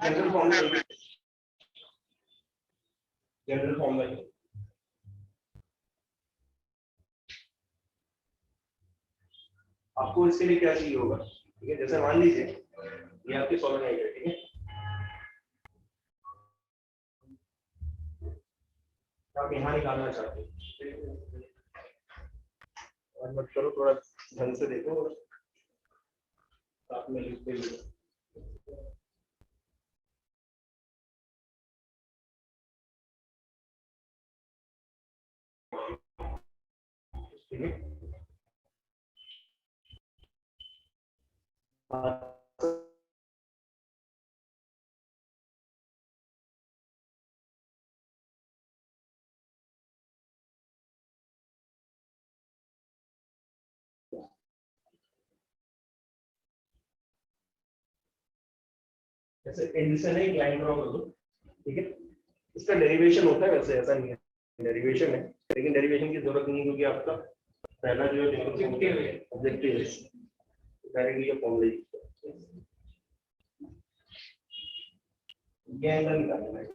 General form आपको इसके लिए क्या चाहिए होगा, ठीक है। जैसे मान लीजिए ये आपकी सोलोनॉइड है, ठीक है। आप यहाँ निकालना चाहते हैं और मत करो, थोड़ा ढंग से देखो और साथ में लिखते हुए। ठीक है, जैसे एंड से नहीं लाइन ड्रॉ कर दो, ठीक है। इसका डेरिवेशन होता है, वैसे ऐसा नहीं है, डेरिवेशन है, लेकिन डेरिवेशन की जरूरत नहीं है क्योंकि आपका पहला जो ऑब्जेक्टिव है डायरेक्टली ये फॉर्मूला ये एंगल निकालना है।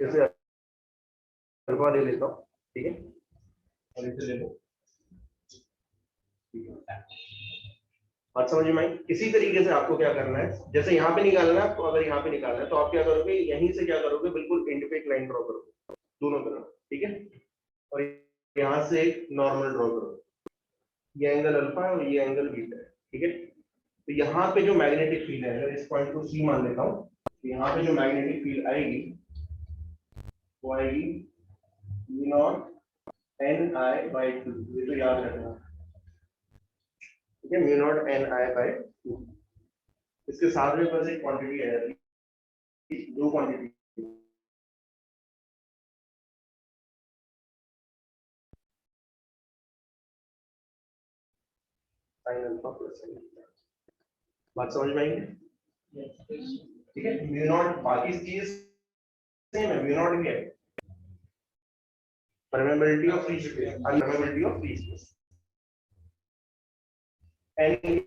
जैसे अल्फा ले लेता हूँ, ठीक है, और इसे ले लो, बात समझ में आई। इसी तरीके से आपको क्या करना है, जैसे यहाँ पे निकालना है, तो अगर यहाँ पे निकालना है तो आप क्या करोगे, यहीं से क्या करोगे, बिल्कुल एंड पे एक लाइन ड्रॉ करोगे दोनों तरफ, ठीक है। और यहाँ से एक नॉर्मल ड्रॉ करो, ये एंगल अल्फा है और ये एंगल बीटा है, ठीक है। तो यहाँ पे जो मैग्नेटिक फील्ड है, अगर इस पॉइंट को सी मान लेता हूँ, तो यहाँ पे जो मैग्नेटिक फील्ड आएगी वो आएगी V not an I by two, ये तो याद रखना, ठीक है। Mu naught N I by two, इसके साथ में बस एक क्वांटिटी है, दो quantity, sine alpha plus sign beta. बात समझ में आई, ठीक है। म्यू नॉट बाकी चीज सेम है, म्यू नॉट भी है, permeability of free space, and permeability of free space, n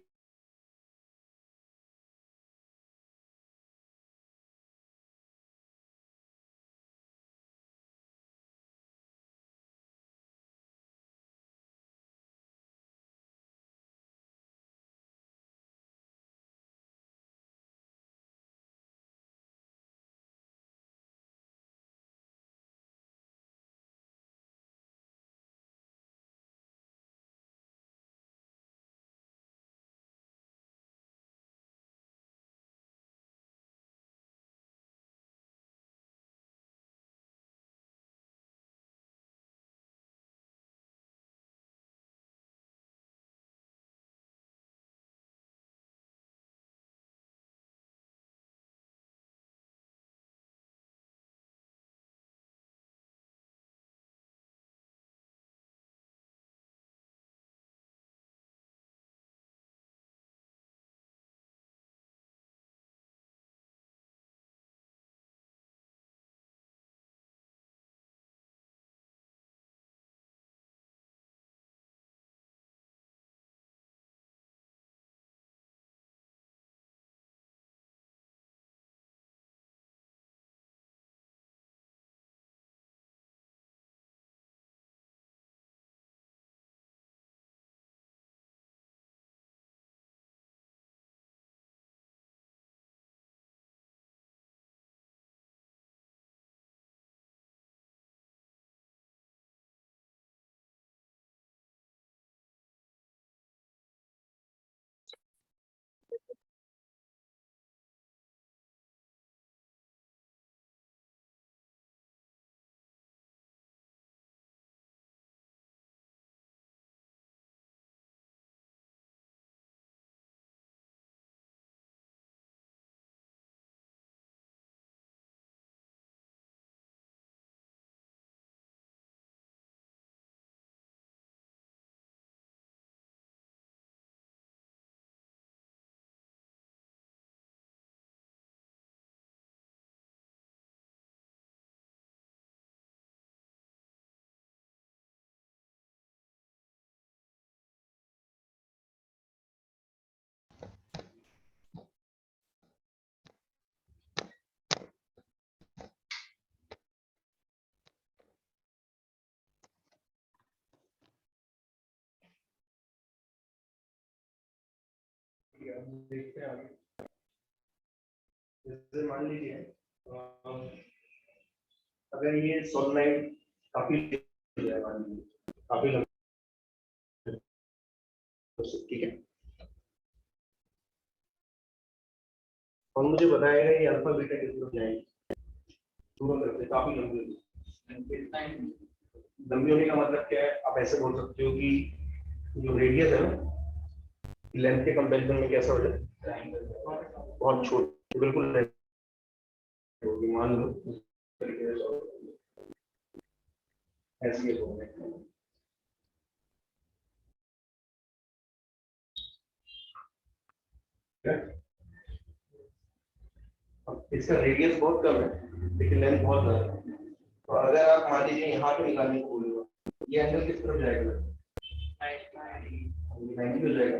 देखते हैं आगे। जैसे मान लीजिए अगर ये सोलनाइड काफी काफी लंबी, ठीक है, और मुझे बताएगा ये अल्फा बीटा किस तरफ जाएंगे, दोनों तरफ से काफी लंबी लंबी होने का मतलब क्या है, आप ऐसे बोल सकते हो कि जो रेडियस है ना लेंथ के कंपैरिजन में कैसा हो जाए, बहुत छोटी, बिल्कुल होगी, मान लो इस तरीके से ऐसे ही होगा। इसका रेडियस बहुत कम है लेकिन लेंथ बहुत ज्यादा है, तो अगर आप मान लीजिए यहाँ पे निकालने को बोलूंगा, ये एंगल किस तरफ जाएगा, 90 हो जाएगा,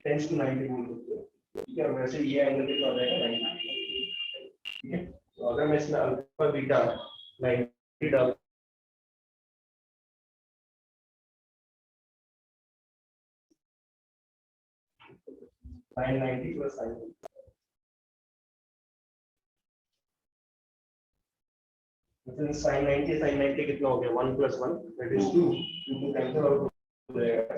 10 to 90 बोल सकते हो, ठीक है। वैसे ये एंगल कितना हो जाएगा, 90, ठीक है। तो अगर मैं इसमें अल्फा बीटा 90 डाल, sin 90 प्लस sin, sin 90 कितना हो गया, 1 + 1 दैट इज 2, क्योंकि कैंसिल आउट हो जाएगा।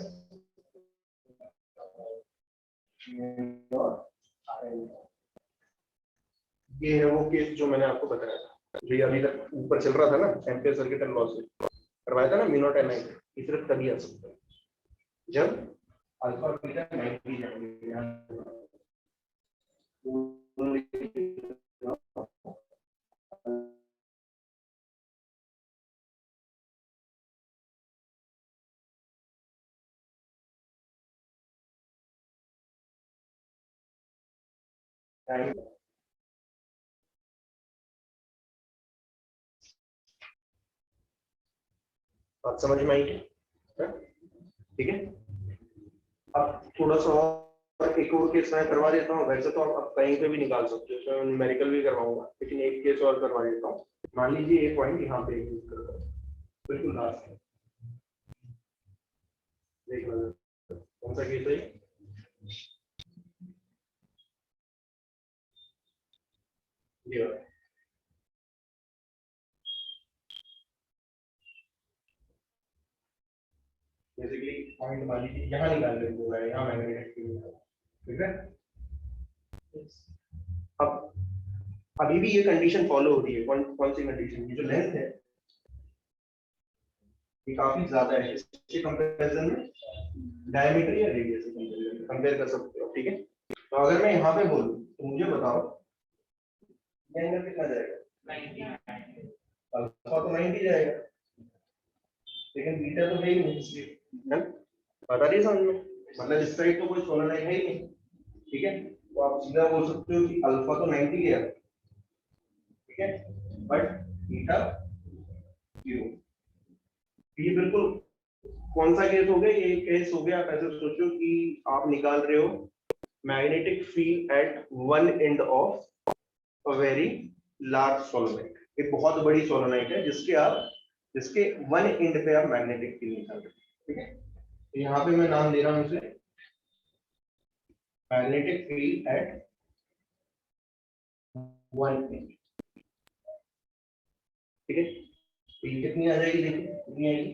ये है वो केस जो मैंने आपको बताया था, जो अभी तक ऊपर चल रहा था ना, एम्पियर सर्किट एंड लॉ से करवाया था ना, म्यू नॉट n, ये सिर्फ तभी आ सकता है जब अल्फा बीटा 90 जाएंगे। बात समझ में आई क्या, ठीक है। अब थोड़ा सा और एक और केस मैं करवा देता हूँ, वैसे तो आप कहीं पे भी निकाल सकते हो, मैं न्यूमेरिकल भी करवाऊंगा, लेकिन एक केस और करवा देता हूँ। मान लीजिए एक पॉइंट यहाँ पे यूज करता हूँ, बिल्कुल लास्ट में, देख लो कौन सा केस है, ये वाला। बेसिकली पॉइंट मान लीजिए यहाँ निकाल लेते हैं, यहाँ मैग्नेटिक फील्ड, ठीक है। अब अभी भी ये कंडीशन फॉलो हो रही है, कौन कौन सी कंडीशन, ये जो लेंथ है ये काफी ज्यादा है, इसके कंपैरिजन में डायमीटर या रेडियस से कंपेयर कर सकते हो, ठीक है। तो अगर मैं यहाँ पे बोलूँ तो मुझे बताओ ये एंगल कितना जाएगा, अल्फा तो 90 जाएगा, लेकिन बीटा तो है ही नहीं, इसलिए बता रही समझ में, मतलब इस साइड तो कोई सोलनॉइड है ही नहीं, ठीक है। तो आप सीधा बोल सकते हो कि अल्फा तो 90 गया, ठीक है, बट बीटा 0। ये बिल्कुल कौन सा केस हो गया, ये केस हो गया, आप ऐसे सोचो कि आप निकाल रहे हो magnetic field at one end of a very large सोलोनाइट, एक बहुत बड़ी सोलोनाइट है जिसके वन एंड पे आप मैग्नेटिक फील्ड निकाल रहे हो, ठीक है। तो यहाँ पे मैं नाम दे रहा हूँ इसे magnetic field at one and, ठीक है। तो ये कितनी आ जाएगी, देखिए कितनी आएगी,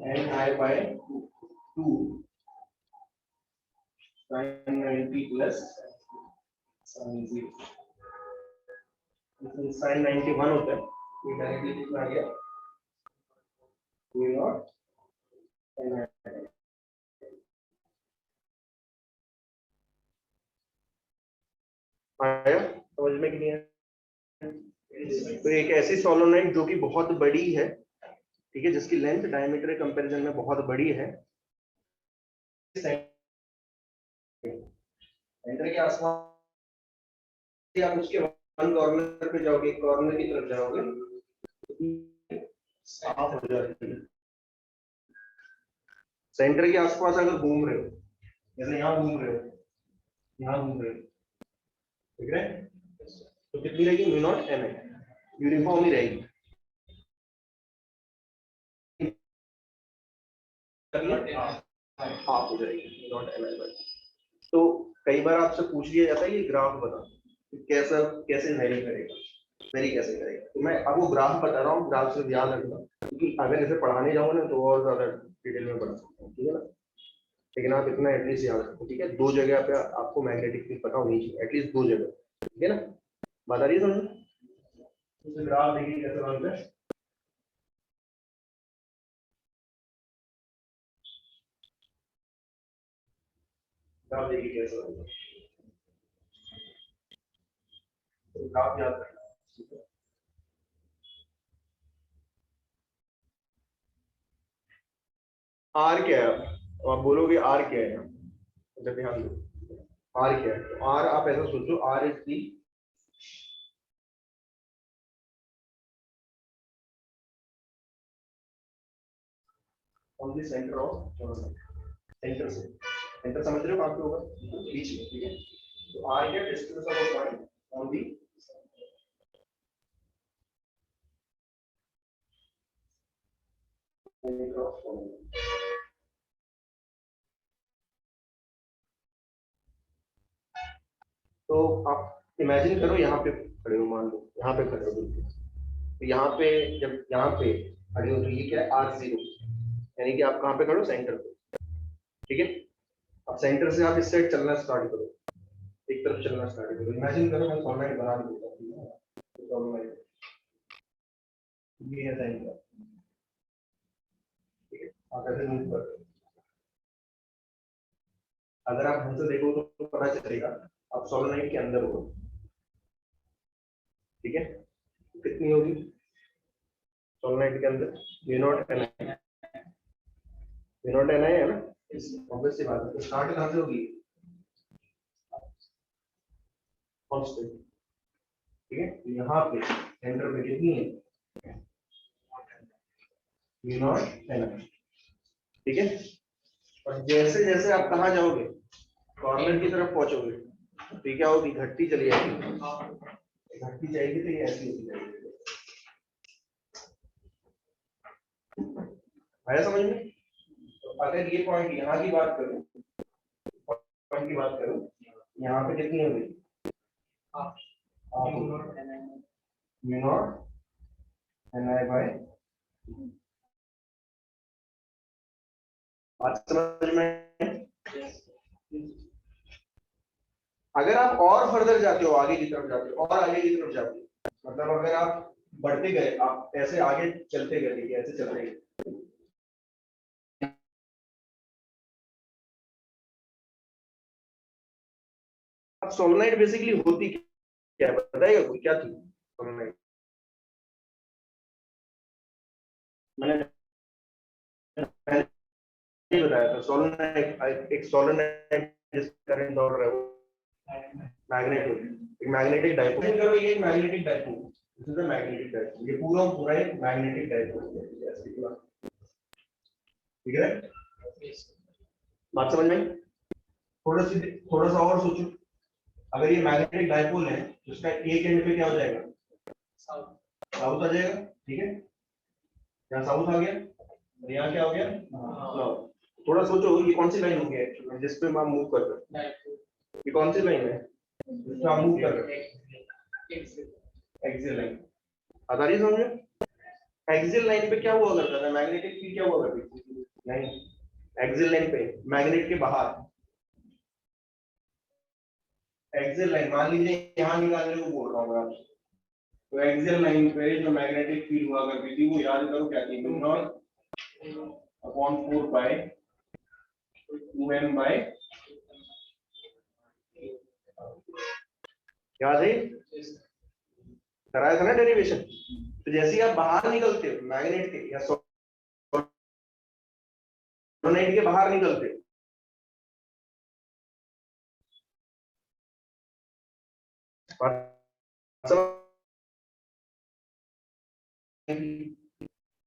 n/2 sin 90 plus sin 0, sin 91 होता है, ये डायरेक्टली कितना आ गया, म्यू नॉट n आया, समझ में कि नहीं आया। तो एक ऐसी सोलोनाइट जो कि बहुत बड़ी है, ठीक है, जिसकी लेंथ डायमीटर के कंपैरिजन में बहुत बड़ी है, सेंटर के आसपास आप उसके वन कॉर्नर पे जाओगे, कॉर्नर की तरफ जाओगे, साफ हो जाती है। सेंटर के आसपास अगर घूम रहे हो, जैसे यहाँ घूम रहे हो, यहाँ घूम रहे हो, ठीक है, तो कितनी रहेगी, म्यू नॉट n है, यूनिफॉर्म ही रहेगी, हाफ हो जाएगी म्यू नॉट n। तो कई बार आपसे पूछ लिया जाता है कि ग्राफ बता, कैसा कैसे वेरी करेगा, वेरी कैसे करेगा। तो मैं आपको ग्राफ बता रहा हूँ, ग्राफ से याद रखना, क्योंकि अगर इसे पढ़ाने जाऊंगा ना तो और ज्यादा डिटेल में पढ़ा सकता हूँ, ठीक है ना। लेकिन आप इतना एटलीस्ट याद रखो, ठीक है। दो जगह पे आपको मैग्नेटिक फील्ड पता होनी चाहिए, एटलीस्ट दो जगह, ठीक है ना। बात आ रही है समझ। तो ग्राफ देखिए कैसे बनता है। ग्राफ देखिए कैसे बनता है, तो ग्राफ याद रखना, ठीक है। आर क्या है, तो आप बोलोगे आर क्या है, अच्छा ध्यान दो, आर क्या है। तो आर आप ऐसा सोचो, R is the on the centre of, centre से, सेंटर समझ रहे हो कहाँ पे होगा, बीच में, ठीक है। तो आर क्या, distance of a point on the centre of point. तो आप इमेजिन करो यहाँ पे खड़े हो, मान लो यहाँ पे खड़े हो बिल्कुल। तो यहाँ पे जब यहाँ पे खड़े हो तो ये क्या है, आर जीरो, यानी कि आप कहाँ पे खड़े हो, सेंटर पे, ठीक है। अब सेंटर से आप इस साइड चलना स्टार्ट करो, एक तरफ चलना स्टार्ट करो। इमेजिन करो मैं सॉलिड बना देता हूँ, ठीक है। तो सॉलिड ये है सेंटर, ठीक है। आप ऐसे मूव कर रहे हो, अगर आप ढंग से देखो तो पता चलेगा आप सॉलिड के अंदर हो, ठीक है। कितनी होगी सॉलिड के अंदर, mu naught N I, mu naught N I है ना, इस ऑब्वियस सी बात है। तो स्टार्ट कहाँ से होगी, कांस्टेंट, ठीक है। तो यहाँ पे सेंटर पे कितनी है, यू नॉट एन आई, ठीक है। और जैसे जैसे आप कहाँ जाओगे, कॉर्नर की तरफ पहुंचोगे, तो क्या होगी, घटती चली जाएगी, घटती जाएगी, तो ये ऐसी होती जाएगी। आया समझ में। तो अगर ये पॉइंट यहाँ की बात करूं, पॉइंट की बात करूं, यहाँ पे कितनी होगी, mu naught N I by, बात समझ में। अगर आप और फर्दर जाते हो, आगे की तरफ जाते हो, और आगे की तरफ जाते हो, मतलब अगर आप बढ़ते गए, आप ऐसे आगे चलते गए, ठीक है, ऐसे चलते गए, अब सोलनाइट बेसिकली होती क्या है बताइएगा कोई, क्या थी सोलनाइट। मैंने पहले ही बताया था, सोलनाइट एक सोलनाइट जिस करंट दौड़ रहा है वो मैग्नेट होती है, एक मैग्नेटिक डाइपोल करो, ये magnetic dipole, this is a magnetic dipole, ये पूरा पूरा एक मैग्नेटिक डाइपोल है, ऐसे पूरा, ठीक है। बात समझ में आई? थोड़ा सा और सोचो, अगर ये मैग्नेटिक डाइपोल है तो इसका एक एंड पे क्या हो जाएगा, साउथ आ जाएगा, ठीक है। यहाँ साउथ आ गया, और यहाँ क्या हो गया, नॉर्थ। थोड़ा सोचो ये कौन सी लाइन होगी एक्चुअली जिस पे आप मूव कर रहे हो, ये कौन सी लाइन है जिस पे आप मूव कर रहे हो, एक्सियल लाइन। आता रही समझ में। एक्सियल लाइन पे क्या हुआ करता था, मैग्नेटिक फील्ड क्या हुआ करती थी, नहीं एक्सियल लाइन पे मैग्नेट के बाहर, एक्सियल लाइन मान लीजिए यहाँ निकालने को बोल रहा हूँ मैं आपसे। तो एक्सियल लाइन पे जो मैग्नेटिक फील्ड हुआ करती थी वो याद करो क्या थी, म्यू नॉट अपॉन 4 पाई 2m बाय, याद है, कराया था ना डेरिवेशन। तो जैसे ही आप बाहर निकलते हो मैग्नेट के या सोलेनोइड के बाहर निकलते हो,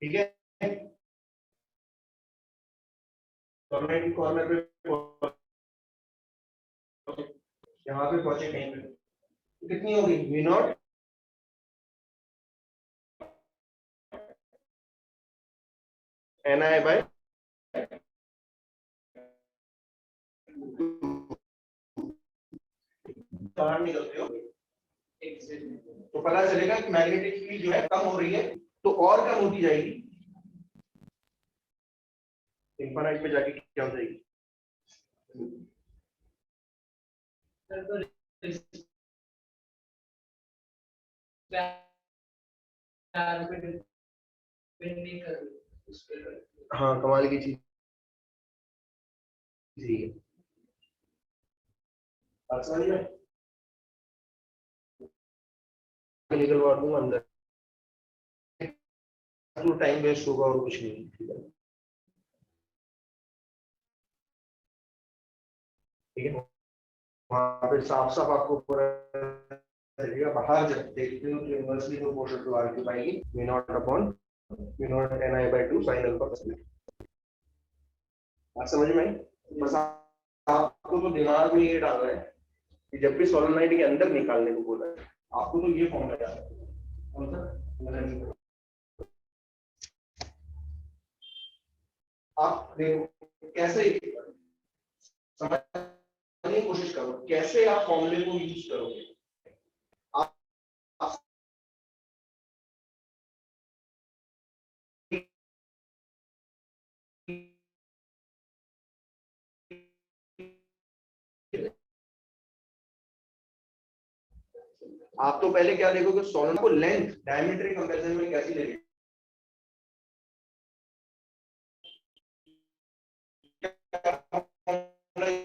ठीक है, सोलेनोइड कॉर्नर पे यहाँ पे पहुंचे कहीं पे, तो कितनी होगी, V naught N I by, बाहर निकलते हो तो पता चलेगा कि मैग्नेटिक फील्ड जो है कम हो रही है, तो और कम होती जाएगी, इंफिनिट पे जाके क्या हो जाएगी? हाँ, कमाल की चीज है। बात समझ में? निकलवा दूंगा अंदर, तो टाइम वेस्ट होगा और कुछ नहीं। ठीक है, वहां पे साफ साफ आपको पूरा चलेगा। बाहर जब देखते हो तो inversely proportional to R cube आएगी, v naught upon v naught ni/2 sin alpha. बात समझ में आई? बस आपको तो दिमाग में ये डालना है कि जब भी सोलेनोइड के अंदर निकालने को बोला है, आपको तो ये फॉर्मूला याद है। कौन सा? आप देखो कैसे समझने की कोशिश करो, कैसे आप फॉर्मूले को यूज करोगे। आप आप तो पहले क्या देखोगे, सोलेनोइड को लेंथ डायमीटर कंपैरिजन में कैसी लेंगे,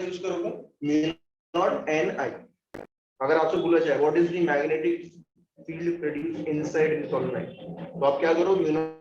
यूज करोगे म्यू नॉट एन आई। अगर आपसे पूछा जाए what is the magnetic field produced inside the solenoid, तो आप क्या करो, म्यू नॉट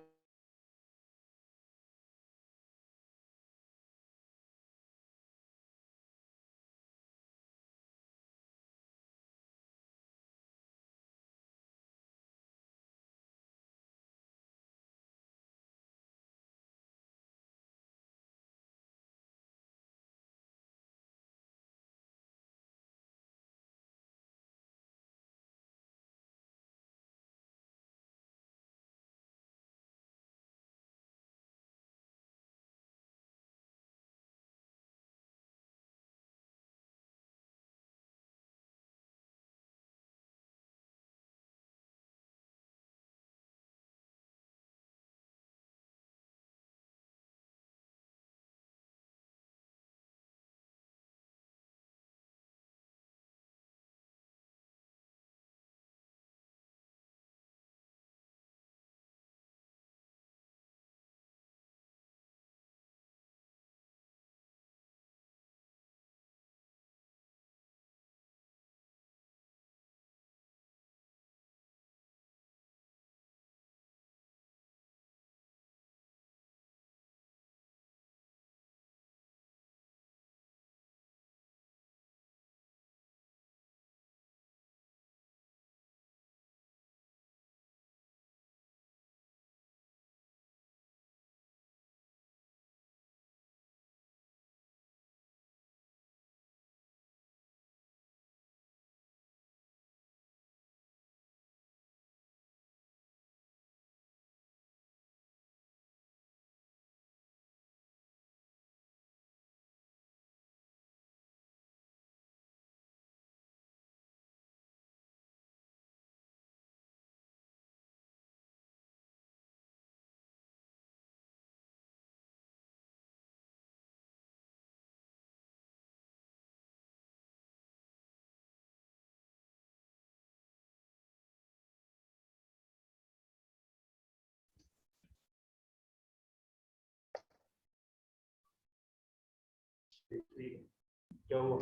क्या हुआ?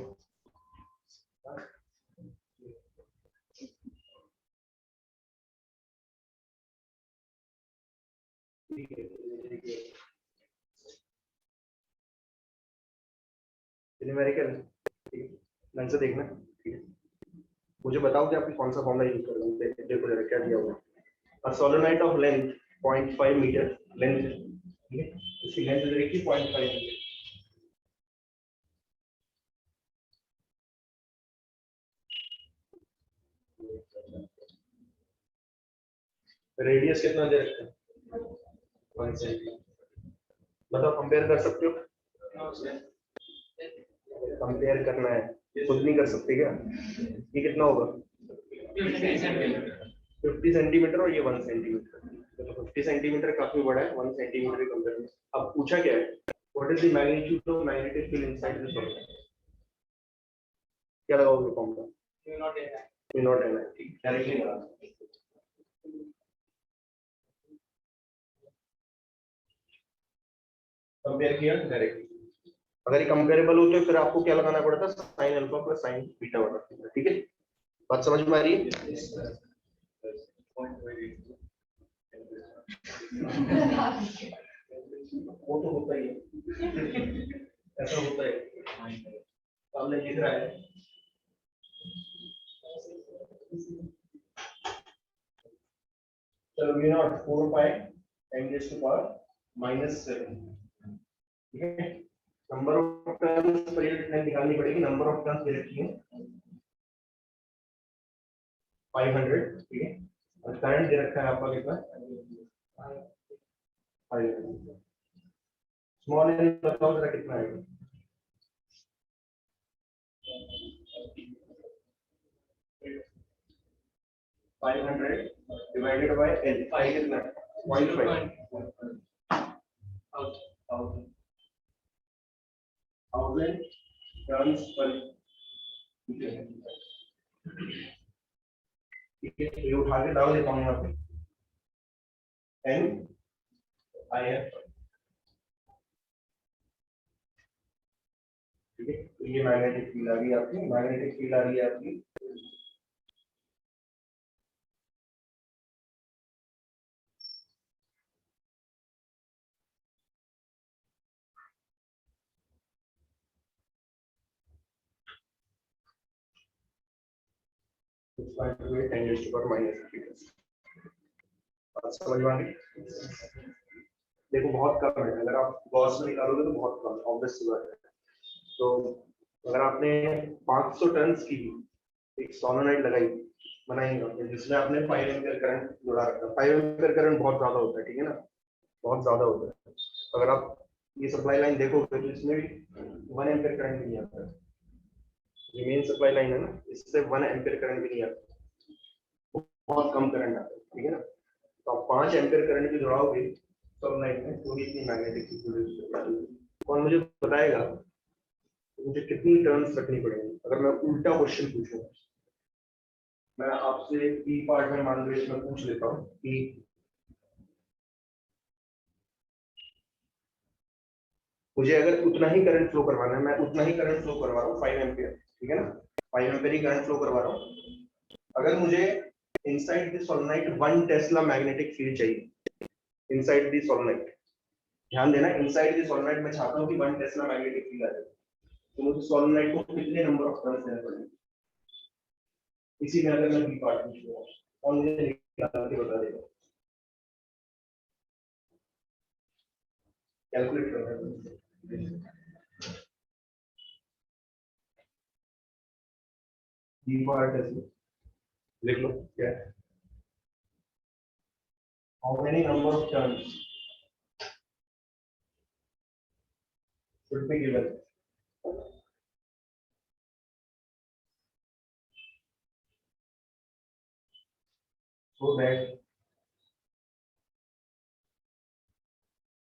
न्यूमेरिकल ढंग से देखना। ठीक है, मुझे बताओ कि आपकी कौन सा फॉर्मूला यूज कर रहे हो। देखो जरा क्या दिया हुआ है, a solenoid of length 0.5 metre length, ठीक है, इसकी लेंथ दे रखी 0.5 मीटर। रेडियस कितना दे रखा है? 1 सेंटीमीटर। मतलब कंपेयर कर सकते हो, कंपेयर करना है, खुद नहीं कर सकते क्या? ये कितना होगा? 50 सेंटीमीटर और ये 1 सेंटीमीटर। तो 50 सेंटीमीटर काफी बड़ा है 1 सेंटीमीटर के कंपेयर में। अब पूछा क्या है, what is the magnitude of magnetic field inside the solid? क्या लगाओगे फॉर्मूला? म्यू नॉट एन आई। ठीक, डायरेक्टली लगा, कंपेयर किया डायरेक्टली। अगर ये कंपेरेबल हो तो फिर आपको क्या लगाना पड़ता है? Sine alpha plus sign beta बटा थीटा। ठीक है, बात समझ में आ रही है? वो तो होता ही है, ऐसा होता है, सामने दिख रहा है। चलो mu naught 4 pi 10 raise to power -7। ठीक है, number of turns per unit length निकालनी पड़ेगी। नंबर ऑफ टर्न्स दे रखी है 500। ठीक है, और करंट दे रखा है आपका कितना? 500। स्मॉल एन बताओ जरा कितना है? 500 डिवाइडेड बाय एल। आई कितना है? 0.5 1000 टर्न्स पर। ठीक है, ये उठा के डाल देता हूँ यहाँ पे एन आई एफ। ठीक है, तो ये मैग्नेटिक फील्ड आ गई आपकी, मैग्नेटिक फील्ड आ रही है आपकी समझ में आ गई? देखो बहुत कम है, अगर आप गॉस में निकालोगे तो बहुत कम, ऑब्वियस सी बात है। तो अगर आपने 500 टन की एक सोलोनॉइड बनाई आपने, जिसमें आपने 5 एम्पीयर करंट जुड़ा रखा है। 5 एम्पीयर करंट बहुत ज्यादा होता है, ठीक है ना, बहुत ज्यादा होता है। अगर आप ये सप्लाई लाइन देखोगे तो इसमें भी 1 एम्पीयर करंट भी नहीं आता है। ये मेन सप्लाई लाइन है ना, इससे 1 एम्पीयर करंट भी नहीं आता, बहुत कम करंट आता है। ठीक है ना, तो आप 5 एम्पीयर करंट भी जुड़ाओगे सोलोनॉइड में तो इतनी मैग्नेटिक फील्ड। कौन मुझे बताएगा मुझे कितनी टर्न्स रखनी पड़ेगी? अगर मैं उल्टा क्वेश्चन पूछूं, मैं आपसे बी पार्ट में मान लो इसमें पूछ लेता हूँ कि मुझे अगर उतना ही करंट फ्लो करवाना है, मैं उतना ही करंट फ्लो करवा रहा हूँ 5 एम्पीयर। ठीक है ना, 5 एम्पीयर ही करंट फ्लो करवा रहा हूँ। अगर मुझे inside the solenoid 1 Tesla magnetic field चाहिए, इनसाइड द सोलेनोइड, ध्यान देना, इनसाइड द सोलेनोइड में चाहता हूँ कि 1 टेस्ला मैग्नेटिक फील्ड आ जाए, तो मुझे सोलेनोइड को कितने नंबर ऑफ टर्न्स देने पड़ेंगे? इसी में अगर मैं बी पार्ट पूछूंगा और मुझे निकाल के बता देगा, कैलकुलेट करना है। बी पार्ट ऐसे लिख लो क्या है, how many number of turns should be given so that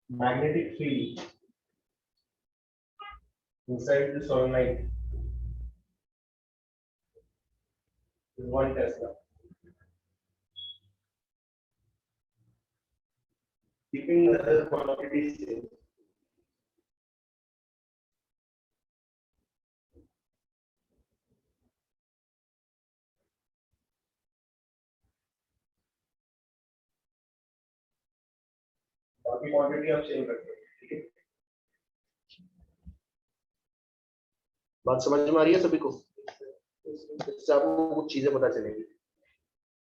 magnetic field inside the solenoid is 1 Tesla. Keeping the other quantities same. बाकी क्वांटिटी आप सेम रखते हैं। ठीक है, बात समझ में आ रही है सभी को? इससे आपको कुछ चीजें पता चलेंगी,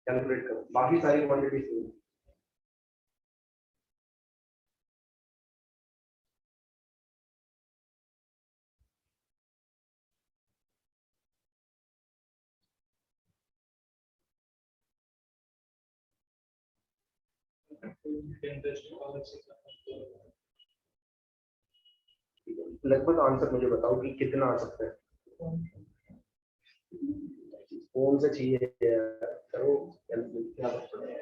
कैलकुलेट करो, बाकी सारी क्वांटिटी सेम। लगभग आंसर मुझे बताओ कि कितना आ सकता है। कौन सा चाहिए करो क्या पता है।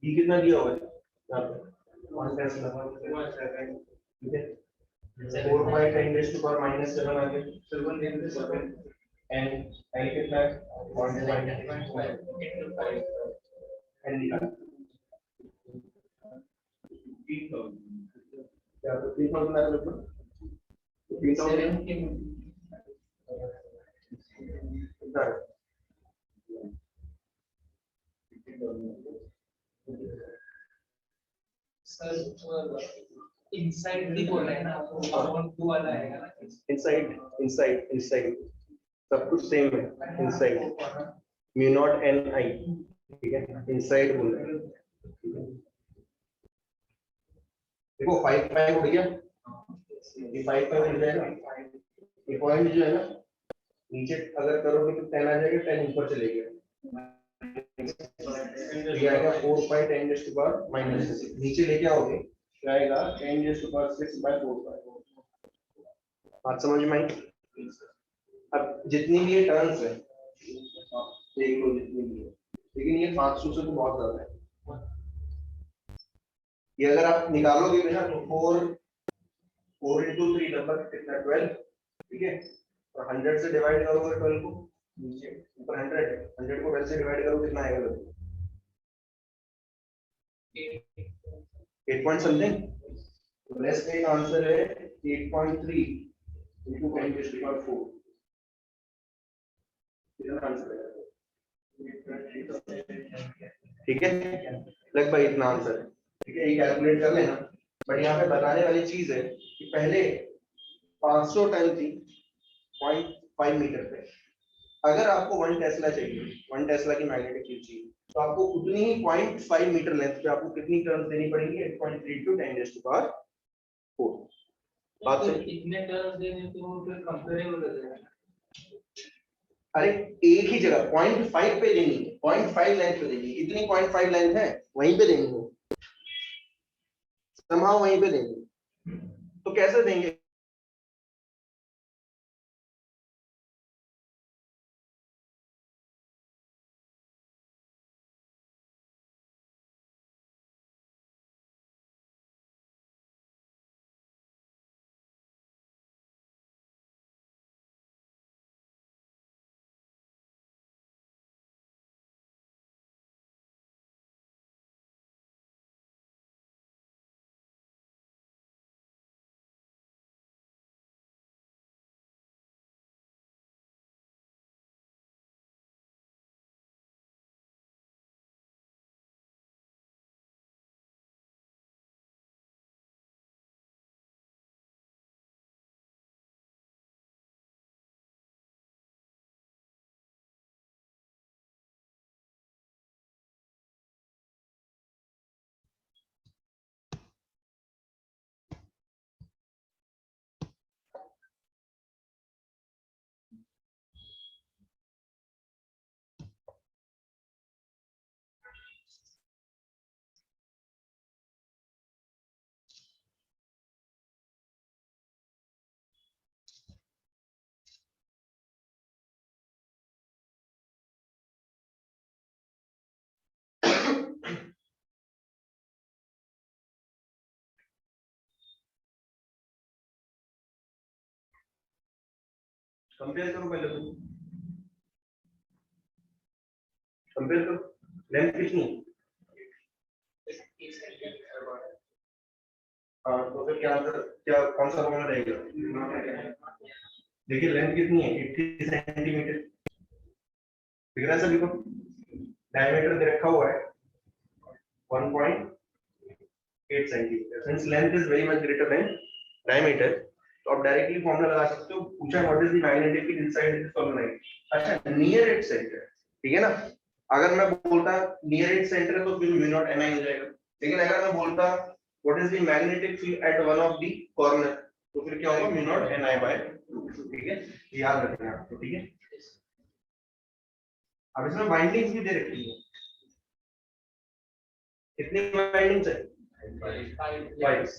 ये कितना दिया हुआ है यहाँ पे 1 टेस्ला, ठीक है। 4 बाई 10 रेज़ टू पावर -7 आ गया एंड एल कितना है 1.5 एन निकाल क्या तो 3000 आ गया 3000 कितना सर इनसाइड भी बोल रहे हैं ना, अमाउंट 2 वाला आएगा ना। इनसाइड इनसाइड इनसाइड सब कुछ सेम है। इनसाइड म्यू नॉट एन आई, ठीक है, इनसाइड बोल रहे हैं। देखो 5 उड़ गया, ये 5 उड़ जाएगा, ये पॉइंट जो है ना नीचे अगर करोगे तो 10 आ जाएगा, 10 ऊपर चले गया, ये आएगा 4 पाई 10 रेज़ टू पावर -6, नीचे लेके आओगे क्या आएगा 10 रेज़ टू पावर 6 बाय 4 पाई। बात समझ में आई? अब जितनी भी ये टर्म्स है देख लो जितनी भी है, लेकिन ये 500 से तो बहुत ज्यादा है। ये अगर आप निकालोगे भी ना तो 4 into 3 नंबर कितना 12, ठीक है, और 100 से डिवाइड करोगे 12 को, नीचे ऊपर 100 को 12 से डिवाइड करो कितना आएगा? 8 पॉइंट समथिंग। लेस का आंसर है 8.3 into 10 raised to power 4। कितना आंसर है? ठीक है, लगभग इतना आंसर है, ठीक है, ये कैलकुलेट कर लेना। बट यहाँ पे बताने वाली चीज है कि पहले 500 टन थी 0.5 मीटर पे, अगर आपको 1 टेस्ला चाहिए, 1 टेस्ला की मैग्नेटिक फील्ड चाहिए, तो आपको उतनी ही 0.5 मीटर लेंथ पे आपको कितनी टर्न्स देनी पड़ेंगी? 8.3 to 10 raised to power 4। बात तो है, इतने टर्म्स देने तो फिर कंपेरेबल हो जाएगा। अरे एक ही जगह 0.5 पे देनी है, 0.5 लेंथ पे देनी है, इतनी 0.5 लेंथ है वहीं पे देनी है, somehow वहीं पे देनी है। तो कैसे देंगे? कंपेयर करो पहले, तो कंपेयर करो लेंथ कितनी है। हाँ तो फिर क्या कौन सा फॉर्मूला रहेगा? देखिए लेंथ कितनी है 80 सेंटीमीटर, दिख रहा है सभी को? डायमीटर दे रखा हुआ है 1.5 8 centimetre. Since length is very much greater than diameter, तो आप डायरेक्टली फॉर्मूला लगा सकते हो। पूछा what is the magnetic field inside this solenoid. अच्छा, नियर इट्स सेंटर, ठीक है ना। अगर मैं बोलता नियर इट्स सेंटर तो फिर म्यू नॉट ni हो जाएगा, लेकिन अगर मैं बोलता what is the magnetic field at one of the corner, तो फिर क्या होगा, म्यू नॉट ni बाय 2, ठीक है, याद रखना है आपको, ठीक है। अब इसमें बाइंडिंग्स भी दे रखी है, कितनी बाइंडिंग्स है, 5।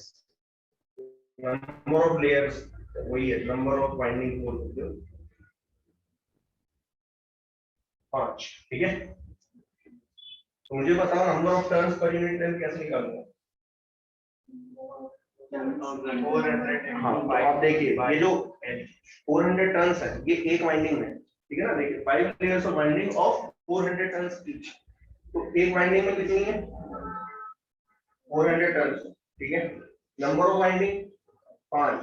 नंबर ऑफ लेयर्स वही है, नंबर ऑफ बाइंडिंग बोल सकते हो 5, ठीक है। तो मुझे बताओ number of turns per unit length कैसे निकालूंगा। हाँ, तो आप देखिए ये जो 400 टर्न्स है ये एक वाइंडिंग में, ठीक है ना। देखिए 5 layers of winding of 400 turns each, तो एक वाइंडिंग में कितनी है, 400 टर्न्स, ठीक है। नंबर ऑफ वाइंडिंग 5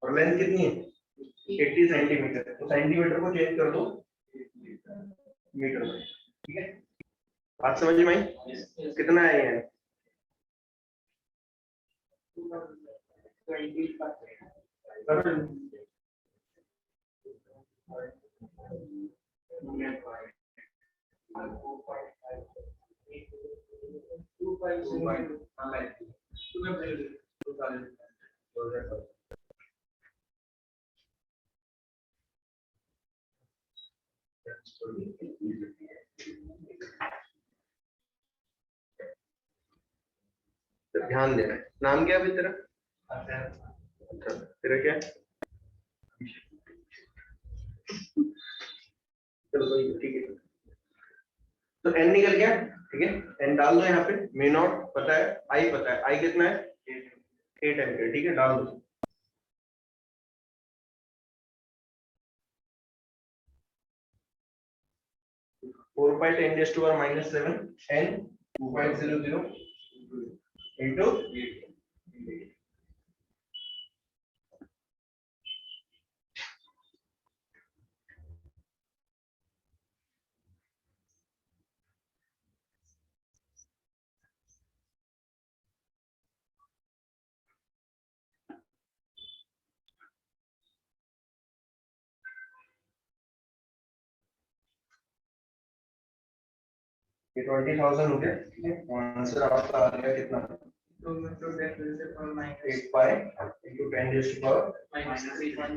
और लेंथ कितनी है 80 सेंटीमीटर, तो सेंटीमीटर को चेंज कर दो मीटर में, ठीक है। बात समझ में आई, कितना है ये, 2.5 ध्यान देना है। नाम क्या है अभी तेरा, अच्छा तेरा क्या है, चलो कोई, ठीक है। तो n निकल गया, ठीक है, n डाल दो यहाँ पे, म्यू नॉट पता है, i पता है, i कितना है 8 एम्पियर, ठीक है, डाल दो। फोर बाई 10⁻⁻7 n 2.00 into ये 20,000 हो गया, ठीक है। आंसर आपका आ गया कितना, 8 पाई into 10⁻⁻⁻1।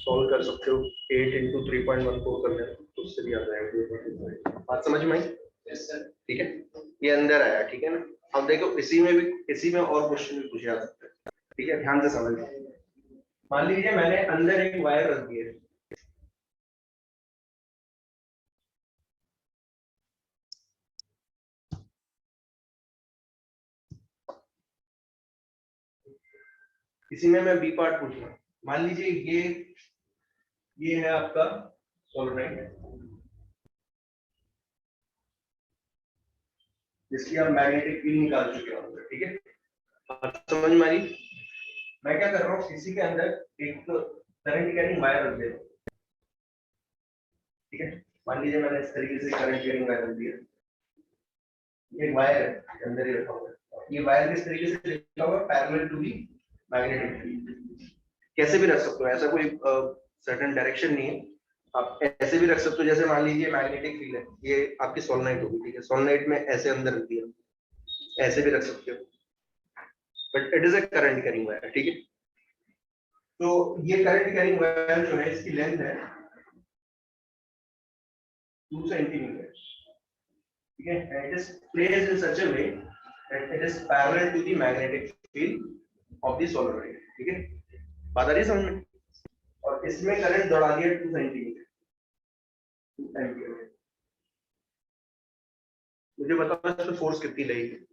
सॉल्व कर सकते हो, 8 into 3.14 कर लेना, तो उससे भी आ जाएगा। बात समझ में आई, ठीक है। ये अंदर आया, ठीक है ना। अब देखो इसी में भी, इसी में और क्वेश्चन भी पूछे जा सकते हैं, ठीक है, ध्यान से समझ लो। मान लीजिए मैंने अंदर एक वायर रख दी है, इसी में मैं बी पार्ट पूछ रहा हूँ। मान लीजिए ये है आपका सोलेनोइड, जिसकी आप मैग्नेटिक फील्ड निकाल चुके होंगे, ठीक है। बात समझ में आ रही, मैं क्या कर रहा हूँ, इसी के अंदर एक करंट कैरिंग वायर रख दे रहा हूँ, ठीक है। मान लीजिए मैंने इस तरीके से करंट कैरिंग वायर रख दिया, ये वायर है अंदर ही रखा हुआ है, ये वायर किस तरीके से रखा हुआ है, parallel to the magnetic field. कैसे भी रख सकते हो, ऐसा कोई सर्टेन डायरेक्शन नहीं है, आप ऐसे भी रख सकते हो। जैसे मान लीजिए मैग्नेटिक फील्ड है, ये आपकी सोलेनोइड होगी, ठीक है, सोलेनोइड में ऐसे अंदर रख दिया, ऐसे भी रख सकते हो, but it is a current carrying wire, ठीक है। तो ये करंट कैरिंग वायर जो है, इसकी लेंथ है 2 सेंटीमीटर, ठीक है, and it is placed in such a way that it is parallel to the magnetic field of the solenoid, ठीक है। बात आ रही है समझ में, और इसमें करंट दौड़ा दिया 2 सेंटीमीटर, 2 एम्पियर। मुझे बताओ इसमें फोर्स कितनी लगेगी,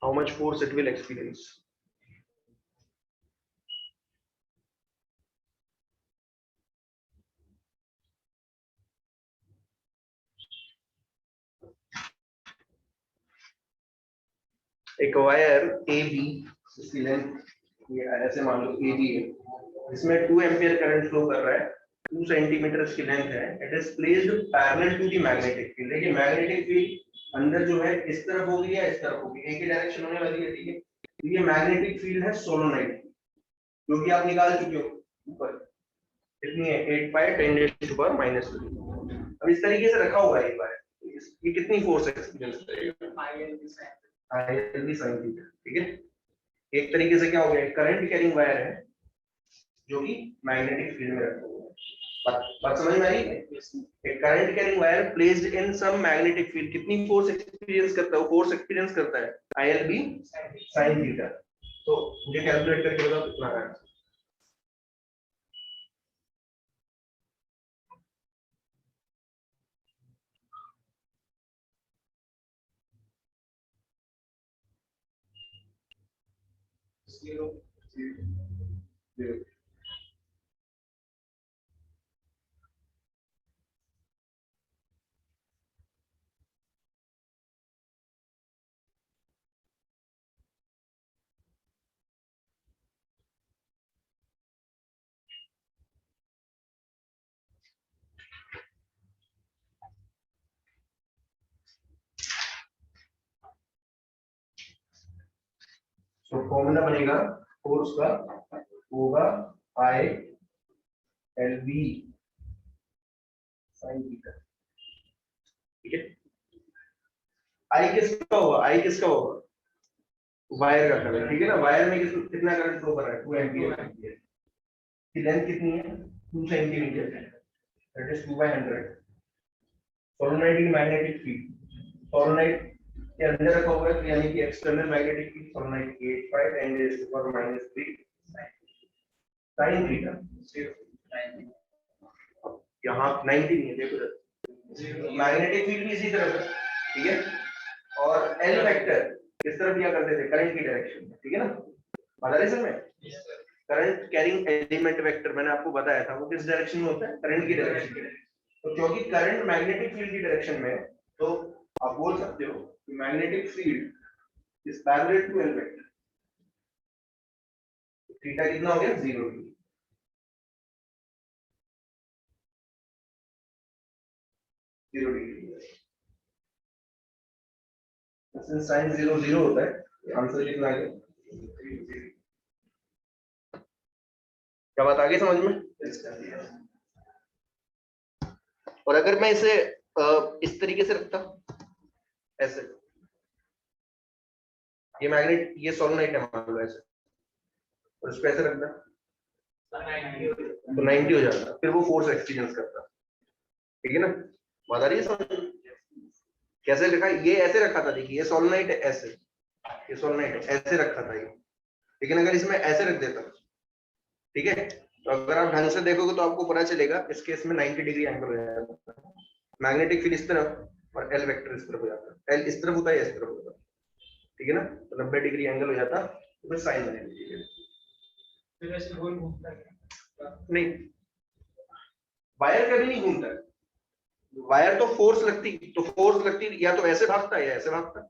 how much force it will experience। एक वायर ए बी, इसकी लेंथ ये ऐसे मान लो AB है, इसमें 2 एम्पियर करंट फ्लो कर रहा है, 2 सेंटीमीटर की लेंथ है, it is placed parallel to the magnetic field. देखिए मैग्नेटिक फील्ड अंदर जो है इस तरफ होगी या इस तरफ होगी, एक ही डायरेक्शन होने वाली है, ठीक है। तो ये मैग्नेटिक फील्ड है सोलोनाइड, जो कि आप निकाल चुके हो ऊपर कितनी है 8 पाई 10⁻⁻²। अब इस तरीके से रखा हुआ है एक बार, ये कितनी फोर्स एक्सपीरियंस करेगा, ILB sin थीटा, ठीक है। एक तरीके से क्या हो गया, करंट कैरिंग वायर है जो कि मैग्नेटिक फील्ड में रखा हुआ है। बात समझ में आई? एक current carrying wire placed in some magnetic field कितनी फोर्स एक्सपीरियंस करता है, फोर्स एक्सपीरियंस करता है ILB sin थीटा। तो मुझे कैलकुलेट करके बताओ कितना है। Zero. तो फॉर्मूला बनेगा फोर्स का होगा ILB sin थीटा, ठीक है। I किसका होगा, I किसका होगा, वायर का करंट, ठीक है ना। वायर में कितना करंट फ्लो कर रहा है 2 एम्पीयर की लेंथ कितनी है 2 सेंटीमीटर, दैट इज 2/100। सोलोनाइड की मैग्नेटिक फील्ड, सोलोनाइड के अंदर रखा हुआ है, यानी कि एक्सटर्नल मैग्नेटिक फील्ड सोलोनाइड की 8 पाई 10⁻⁻³ sin थीटा। यहाँ 90 नहीं है, देखो मैग्नेटिक फील्ड भी इसी तरफ है, ठीक है। और एल वेक्टर किस तरफ दिया करते थे, करंट की डायरेक्शन में, ठीक है ना। बता रहे सर मैं करंट कैरिंग एलिमेंट वेक्टर मैंने आपको बताया था, वो किस डायरेक्शन में होता है, करंट की डायरेक्शन में। तो क्योंकि करंट मैग्नेटिक फील्ड की डायरेक्शन में है, तो आप बोल सकते हो कि magnetic field is parallel to L vector. Theta कितना हो गया 0 डिग्री, साइन 0 0 होता है, आंसर कितना है, क्या बात आगे समझ में। और अगर मैं इसे इस तरीके से रखता ऐसे, ये मैग्नेट ये सोलोनाइट है मान लो ऐसे, और इसको ऐसे रखना तो 90 हो जाता, फिर वो फोर्स एक्सपीरियंस करता, ठीक है ना। बात आ रही है समझ, कैसे लिखा, ये ऐसे रखा था, देखिए ये सोलोनाइट है ऐसे, ये सोलोनाइट ऐसे रखा था ये, लेकिन अगर इसमें ऐसे रख देता, ठीक है, तो अगर आप ढंग से देखोगे तो आपको पता चलेगा इस केस में 90 डिग्री एंगल हो जाता है, मैग्नेटिक फील्ड इस तरफ और एल वेक्टर इस तरफ हो जाता है, एल इस तरफ होता है इस तरफ होता है, ठीक है ना। तो 90 डिग्री एंगल हो जाता, तो फिर साइन बनेगा, फिर ऐसे गोल घूमता है नहीं वायर कभी नहीं घूमता है, वायर तो फोर्स लगती या तो ऐसे भागता है या ऐसे भागता है।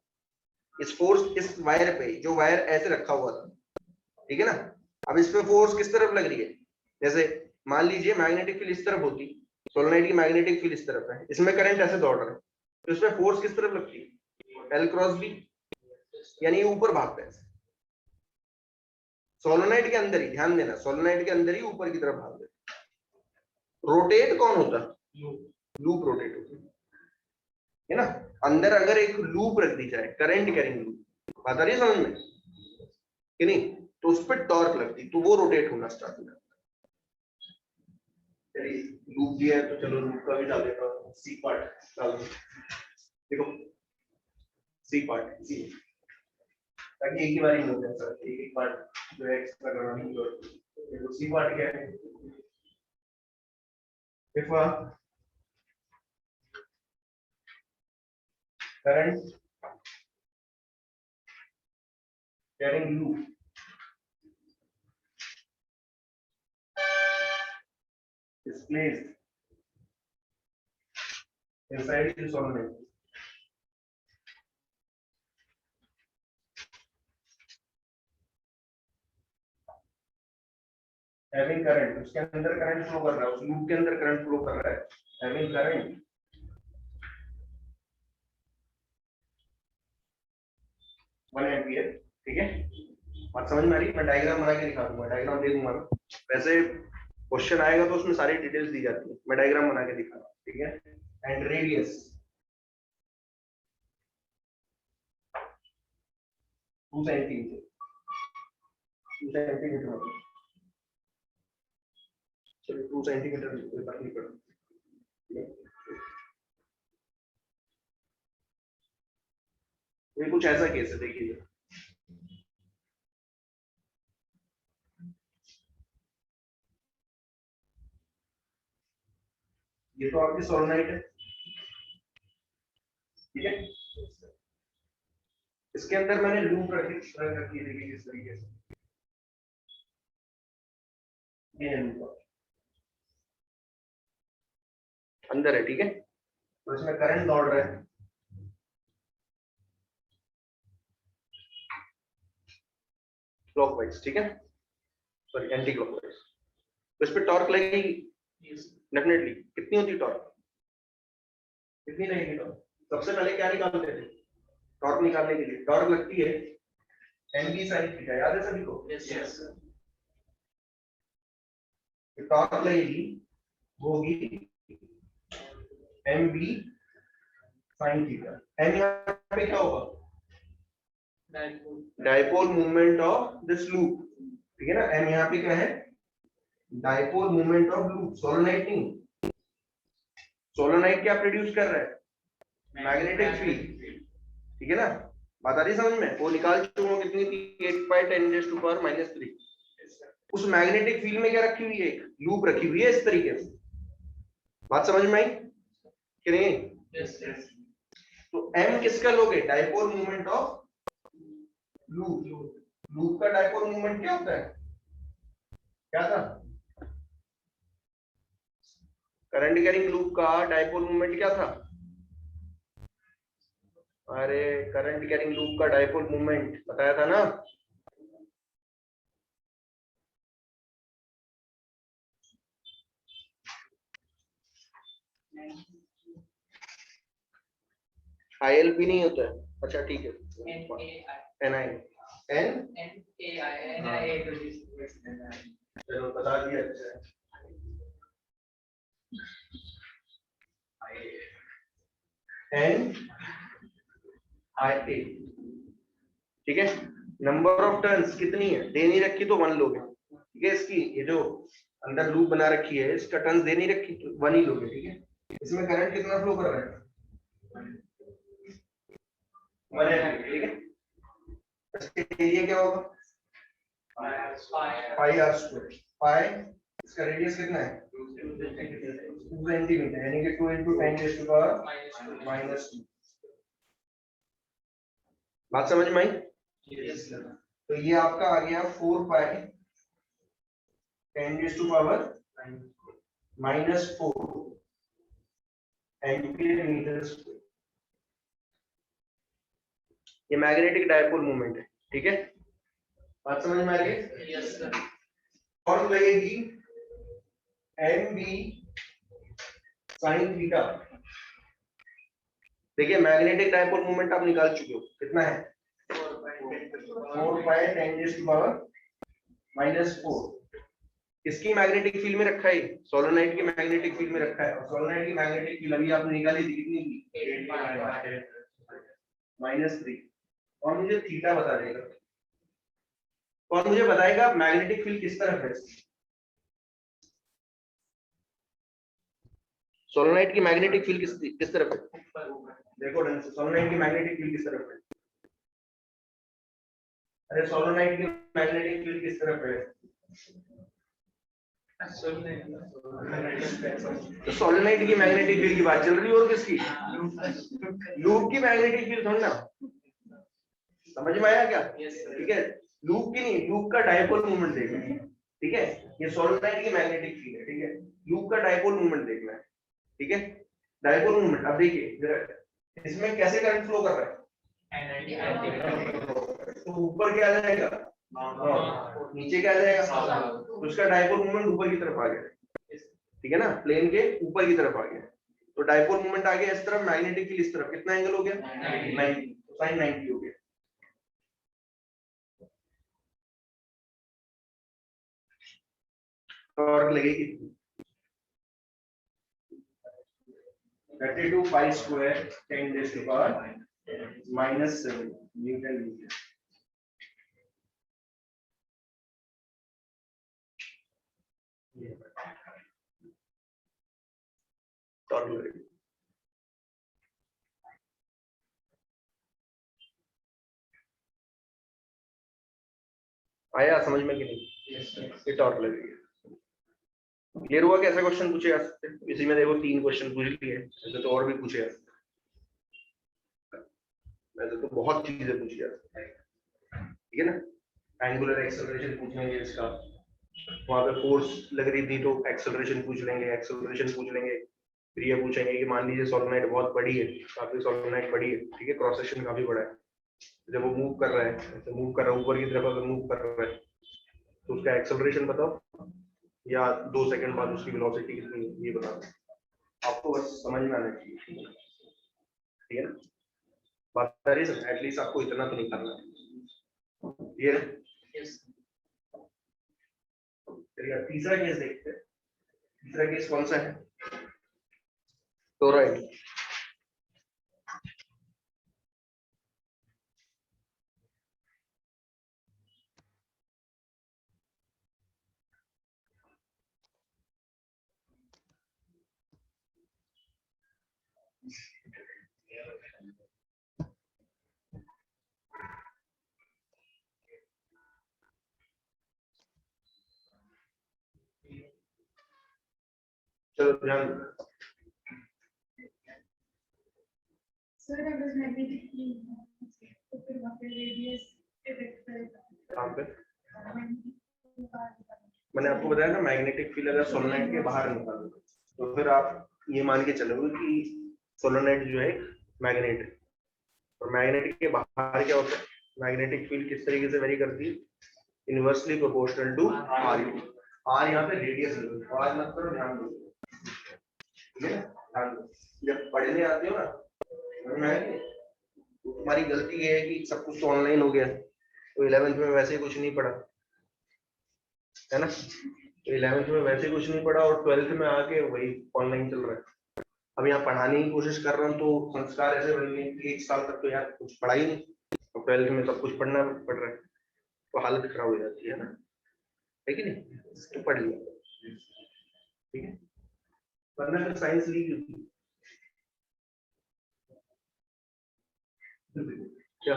इस फोर्स इस वायर पे, जो वायर ऐसे रखा हुआ था, ठीक है ना। अब इस पे फोर्स किस तरफ लग रही है, जैसे मान लीजिए मैग्नेटिक फील्ड इस तरफ होती, सोलेनोइड की मैग्नेटिक फील्ड इस तरफ है, इसमें करंट ऐसे दौड़ रहा है, तो इसमें फोर्स किस तरफ लगती है, L क्रॉस B, यानी ये ऊपर भागता है। सोलेनोइड के अंदर ही, ध्यान देना, सोलेनोइड के अंदर ही ऊपर की तरफ भागता है। रोटेट कौन होता है, लूप रोटेट होता है ना। अंदर अगर एक लूप रख दी जाए, करंट कैरिंग लूप, बात आ रही है समझ में कि नहीं, तो उस पर टॉर्क लगती, तो वो रोटेट होना स्टार्ट हो जाता है। चलिए लूप दिया है तो चलो लूप का भी डाल देता हूँ, सी पार्ट डाल दो, देखो सी पार्ट सी, ताकि एक ही बार ही हो जाए सर, एक एक पार्ट जो है एक्स्ट्रा करवाने की जरूरत है। देखो सी पार्ट क्या है, if current carrying loop is placed inside the solenoid, having current, उसके अंदर करंट फ्लो कर रहा है, उस लूप के अंदर करंट फ्लो कर रहा है, हैविंग करंट 1 एम्पियर, ठीक है। बात समझ में आ रही है? मैं डायग्राम बना के दिखा दूंगा, डायग्राम दे दूंगा ना, वैसे क्वेश्चन आएगा तो उसमें सारी डिटेल्स दी जाती है, मैं डायग्राम बना के दिखा रहा हूँ, ठीक है। एंड रेडियस 2 सेंटीमीटर, 2 सेंटीमीटर होगा। चलो 2 सेंटीमीटर कोई फर्क नहीं पड़ता। ये कुछ ऐसा केस है, देखिए ये तो आपकी सोलेनोइड है, ठीक है। इसके अंदर मैंने लूप रखी देखिए इस तरीके से, ये लूप अंदर है, ठीक है। तो इसमें करंट दौड़ रहा है, क्लॉकवाइज, ठीक है, सॉरी एंटी क्लॉकवाइज। तो इस पे टॉर्क लगेगी डेफिनेटली। कितनी होती है टॉर्क? कितनी लगेगी टॉर्क? सबसे पहले क्या निकालते थे टॉर्क निकालने के लिए? टॉर्क लगती है एनबी साइन थीटा, याद है सभी को? यस टॉर्क लगेगी वो होगी एमबी साइन थीटा। एम यहाँ पे क्या होगा? Dipole movement of this loop, ठीक है ना। एम यहाँ पे क्या है? Dipole movement of loop. Solenoid नहीं, सोलेनोइड क्या प्रोड्यूस कर रहा है? मैग्नेटिक फील्ड, ठीक है ना। बात आ रही समझ में? वो निकाल चुका हूं, कितनी थी? 8/10⁻³ उस मैग्नेटिक फील्ड में क्या रखी हुई है? एक लूप रखी हुई है इस तरीके से। बात समझ में आई कि नहीं? यस यस तो m किसका लोगे? Dipole movement of loop. Loop का डाइपोल मूवमेंट क्या होता है? क्या था? करंट कैरिंग लूप का डाइपोल मूवमेंट क्या था? अरे करंट कैरिंग लूप का डाइपोल मूवमेंट बताया था ना। ILP नहीं होता है? अच्छा ठीक है, NI चलो बता दिया। NIA, ठीक है। नंबर ऑफ टर्न्स कितनी है? दे नहीं रखी तो 1 लोगे, ठीक है। इसकी ये जो अंदर लूप बना रखी है इसका टर्न्स दे नहीं रखी तो 1 ही लोगे, ठीक है। इसमें करंट कितना फ्लो कर रहा है? 1 एम्पीयर, ठीक है। इसके एरिया क्या होगा? पाई आर स्क्वायर। पाई इसका रेडियस कितना है? 2 सेंटीमीटर, यानी कि 2 × 10⁻⁻²। बात समझ में आई? तो ये आपका आ गया 4π 10⁻⁻⁴ एम्पीयर मीटर स्क्वायर। ये मैग्नेटिक डाइपोल मूवमेंट है, ठीक है। बात समझ में आ रही है? यस सर और लगेगी एमबी साइन थीटा। देखिए मैग्नेटिक डाइपोल मूवमेंट आप निकाल चुके हो, कितना है? 4π 10⁻⁻⁴। इसकी मैग्नेटिक फील्ड में रखा है, सोलेनोइड की मैग्नेटिक फील्ड में रखा है। और सोलेनोइड की मैग्नेटिक फील्ड अभी आपने निकाली थी, कितनी की? -3। और मुझे थीटा बता देगा, और मुझे बताएगा मैग्नेटिक फील्ड किस तरफ है। सोलेनोइड की मैग्नेटिक फील्ड किस तरफ है? देखो ढंग से, सोलेनोइड की मैग्नेटिक फील्ड किस तरफ है? अरे सोलेनोइड की मैग्नेटिक फील्ड किस तरफ है? तो सोलेनोइड की मैग्नेटिक फील्ड की बात चल रही है, और किसकी? लूप की मैग्नेटिक फील्ड थोड़ी ना। समझ में आया क्या? ठीक है, लूप की नहीं, लूप का डाइपोल मूवमेंट देखना है, ठीक है। ये सोलेनोइड की मैग्नेटिक फील्ड है, ठीक है। लूप का डाइपोल मूवमेंट देखना है, ठीक है। डाइपोल मूवमेंट अब देखिए इसमें कैसे करंट फ्लो कर रहा है? तो ऊपर क्या आ जाएगा? नीचे क्या आ जाएगा, तो उसका डाइपोल मोमेंट ऊपर की तरफ आ गया, ठीक है ना, प्लेन के ऊपर की तरफ आ गया, तो डाइपोल मोमेंट आ गया इस तरफ, मैग्नेटिक फील्ड इस तरफ, कितना एंगल हो गया 90, साइन 90 हो गया। टॉर्क लगेगी 32 pi square 10 raise to power -7 newton metre. Torque लगेगी, आया समझ में कि नहीं? ये टॉर्क लगेगी। क्लियर हुआ कैसा क्वेश्चन पूछे जा सकते हैं? इसी में देखो 3 क्वेश्चन पूछ लिए, ऐसे तो और भी पूछे जा सकते हैं, वैसे तो बहुत चीजें पूछी जा सकती है, ठीक है ना। एंगुलर एक्सेलरेशन पूछ लेंगे इसका, वहां पे फोर्स लग रही थी तो एक्सेलरेशन पूछ लेंगे, एक्सेलरेशन पूछ लेंगे, फिर ये पूछेंगे कि मान लीजिए सोलेनोइड बहुत बड़ी है, काफी सोलेनोइड बड़ी है, ठीक है, क्रॉस सेक्शन काफी बड़ा है, जब वो मूव कर रहा है, ऐसे मूव कर रहा है ऊपर की तरफ, अगर मूव कर रहा है तो उसका एक्सेलरेशन बताओ, या 2 सेकंड बाद उसकी वेलोसिटी कितनी है ये बताओ, आपको बस समझ में आना चाहिए, ठीक है ना। बात आ रही है, एटलीस्ट आपको इतना तो निकालना है, क्लियर है। चलिए तीसरा केस देखते हैं। तीसरा केस कौन सा है, टोरॉइड। चलो ध्यान दो। सर अगर मैग्नेटिक फील्ड है तो फिर वहाँ पे रेडियस इफेक्ट करेगा। कहाँ पे मैंने आपको बताया ना, मैग्नेटिक फील्ड अगर सोलेनोइड के बाहर निकालोगे तो फिर आप ये मान के चलोगे कि सोलेनोइड जो है मैग्नेट है, और मैग्नेटिक के बाहर क्या होता है, मैग्नेटिक फील्ड किस तरीके से वेरी करती है, inversely proportional to R you. R यहाँ पे रेडियस है, आवाज मत करो, ध्यान दो, ठीक है, ध्यान दो। जब पढ़ने आते हो ना, तुम्हारी गलती ये है कि सब कुछ तो ऑनलाइन हो गया, तो 11th में वैसे ही कुछ नहीं पढ़ा है ना, तो 11th में वैसे कुछ नहीं पढ़ा, और 12th में आके वही ऑनलाइन चल रहा है। अब यहाँ पढ़ाने की कोशिश कर रहा हूँ तो संस्कार ऐसे बन गए कि 1 साल तक तो यार कुछ पढ़ा ही नहीं, और 12th में सब कुछ पढ़ना पड़ रहा है, तो हालत खराब हो जाती है ना, है कि नहीं, तो पढ़ लिया, ठीक है, वरना तो साइंस ली होती क्या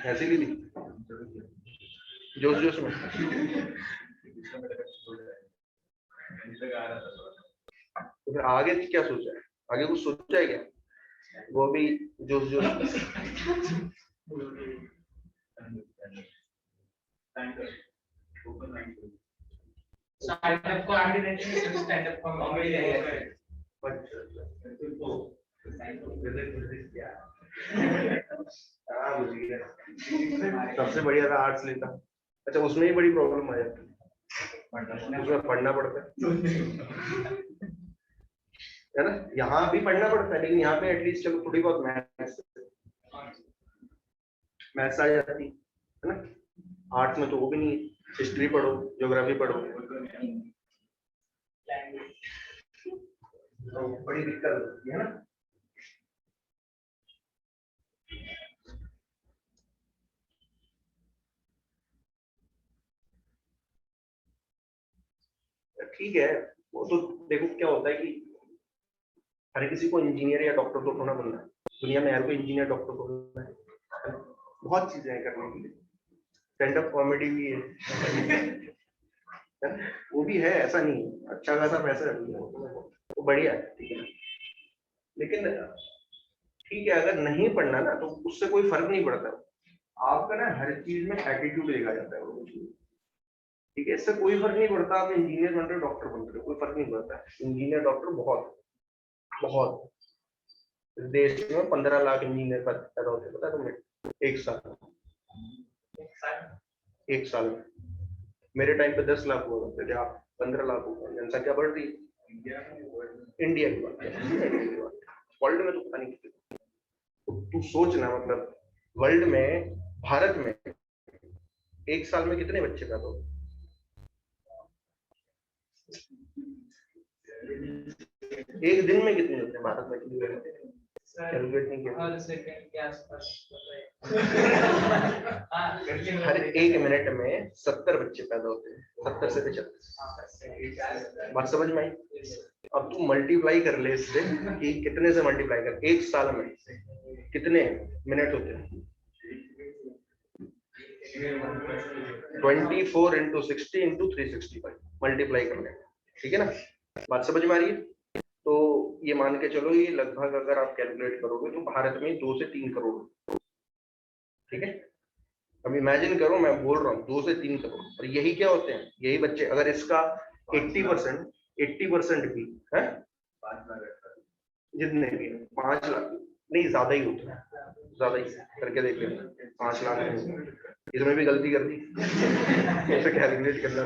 ऐसी ली थी जोश जोश में, तो फिर आगे क्या सोचा है, आगे कुछ सोचा है क्या, वो भी जोश जोश स्टैंड अप कॉमेडी नहीं, स्टैंड अप कॉमेडी है। सबसे बढ़िया था आर्ट्स लेता, अच्छा उसमें ही बड़ी प्रॉब्लम आ जाती है, उसमें पढ़ना पड़ता है ना, यहाँ भी पढ़ना पड़ता है, लेकिन यहाँ पे एटलीस्ट चलो थोड़ी बहुत मैथ्स आ जाती है ना, आर्ट्स में तो वो भी नहीं, हिस्ट्री पढ़ो, ज्योग्राफी पढ़ो, तो बड़ी दिक्कत होती है ना। ठीक है, वो तो देखो क्या होता है कि हर किसी को इंजीनियर या डॉक्टर तो होना बनना है दुनिया में, हर कोई इंजीनियर डॉक्टर को बनना है, बहुत चीजें हैं करने के लिए, स्टैंड अप कॉमेडी भी है वो भी है, ऐसा नहीं है, अच्छा खासा पैसा है वो बढ़िया है, ठीक है, लेकिन ठीक है अगर नहीं पढ़ना ना तो उससे कोई फर्क नहीं पड़ता, आपका ना हर चीज में एटीट्यूड देखा जाता है, वो ठीक है, इससे कोई फर्क नहीं पड़ता आप इंजीनियर बन रहे हो डॉक्टर बन रहे हो, कोई फर्क नहीं पड़ता, इंजीनियर डॉक्टर बहुत बहुत, इस देश में 15 लाख इंजीनियर पैदा होते, पता है तुम्हें, 1 साल, एक साल में। मेरे टाइम पे 10 लाख हुआ करते थे, आप 15 लाख हो गए, जनसंख्या बढ़ रही है। इंडिया की बात है, वर्ल्ड में तो पता नहीं कितने। तो तू सोच ना, मतलब वर्ल्ड में, भारत में एक साल में कितने बच्चे पैदा होते हैं? एक दिन में कितने होते हैं भारत में? कैलकुलेट नहीं किया। हर सेकंड के आसपास हर एक मिनट में 70 बच्चे पैदा होते हैं, 70 से 75। बात समझ में आई? अब तू मल्टीप्लाई कर ले इससे कि कितने से मल्टीप्लाई कर, एक साल में कितने मिनट होते हैं? 24 इंटू 60 इंटू 365 मल्टीप्लाई कर लें, ठीक है ना? बात समझ में आ रही है? तो ये मान के चलो, ये लगभग अगर आप कैलकुलेट करोगे तो भारत में 2 से 3 करोड़, ठीक है? अब इमेजिन करो, मैं बोल रहा हूँ 2 से 3 करोड़, और यही क्या होते हैं, यही बच्चे। अगर इसका 80% भी है, जितने भी 5 लाख नहीं, ज्यादा ही होते हैं, ज्यादा ही करके देख लेना, 5 लाख नहीं, इसमें भी गलती कर दी ऐसे कैलकुलेट करना।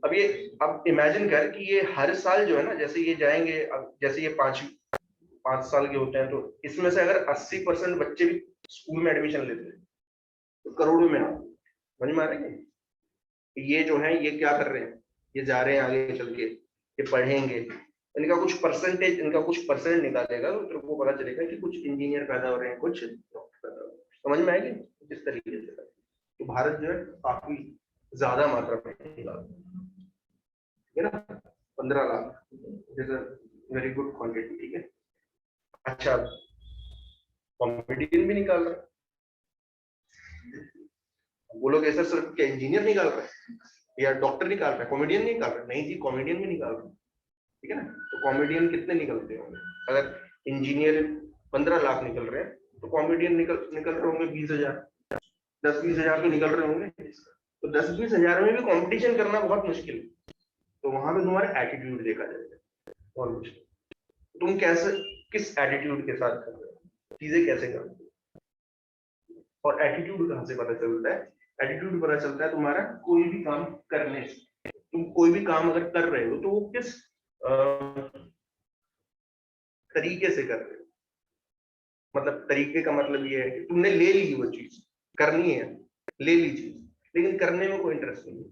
अब इमेजिन कर कि ये हर साल जो है ना, जैसे ये जाएंगे, अब जैसे ये 5 साल के होते हैं, तो इसमें से अगर 80% बच्चे भी स्कूल में एडमिशन लेते हैं तो करोड़ों में आ, समझ में आ रहे हैं? ये जो है ये क्या कर रहे हैं, ये जा रहे हैं आगे चल के, ये पढ़ेंगे, इनका कुछ परसेंटेज, इनका कुछ परसेंट निकालेगा तो तेरे को पता चलेगा कि कुछ इंजीनियर पैदा हो रहे हैं, कुछ डॉक्टर पैदा हो रहे हैं। समझ में आएगी किस तरीके से? तो भारत जो है काफी ज्यादा मात्रा में निकालता है ना, 15 लाख, वेरी गुड क्वांटिटी, ठीक है? अच्छा, कॉमेडियन भी निकाल रहा है, वो लोग ऐसा सिर्फ क्या इंजीनियर निकाल रहे हैं या डॉक्टर निकाल रहा है, कॉमेडियन नहीं निकाल रहा? नहीं जी, कॉमेडियन भी निकाल रहा है, ठीक है ना? तो कॉमेडियन कितने निकलते होंगे? अगर इंजीनियर 15 लाख निकल रहे हैं तो कॉमेडियन निकल रहे होंगे 20,000, 10-20 हजार तो निकल रहे होंगे। तो 10-20 हजार में भी कंपटीशन करना बहुत मुश्किल है। तो वहां पे तुम्हारा एटीट्यूड देखा जाएगा और कुछ। तुम कैसे, किस एटीट्यूड के साथ कर रहे हो, चीजें कैसे कर रहे हो, और एटीट्यूड कहां से पता चलता है? एटीट्यूड पता चलता है तुम्हारा कोई भी काम करने से। तुम कोई भी काम अगर कर रहे हो तो वो किस तरीके से कर रहे हो। मतलब तरीके का मतलब ये है कि तुमने ले ली वो चीज, करनी है, ले ली चीज, लेकिन करने में कोई इंटरेस्ट नहीं है।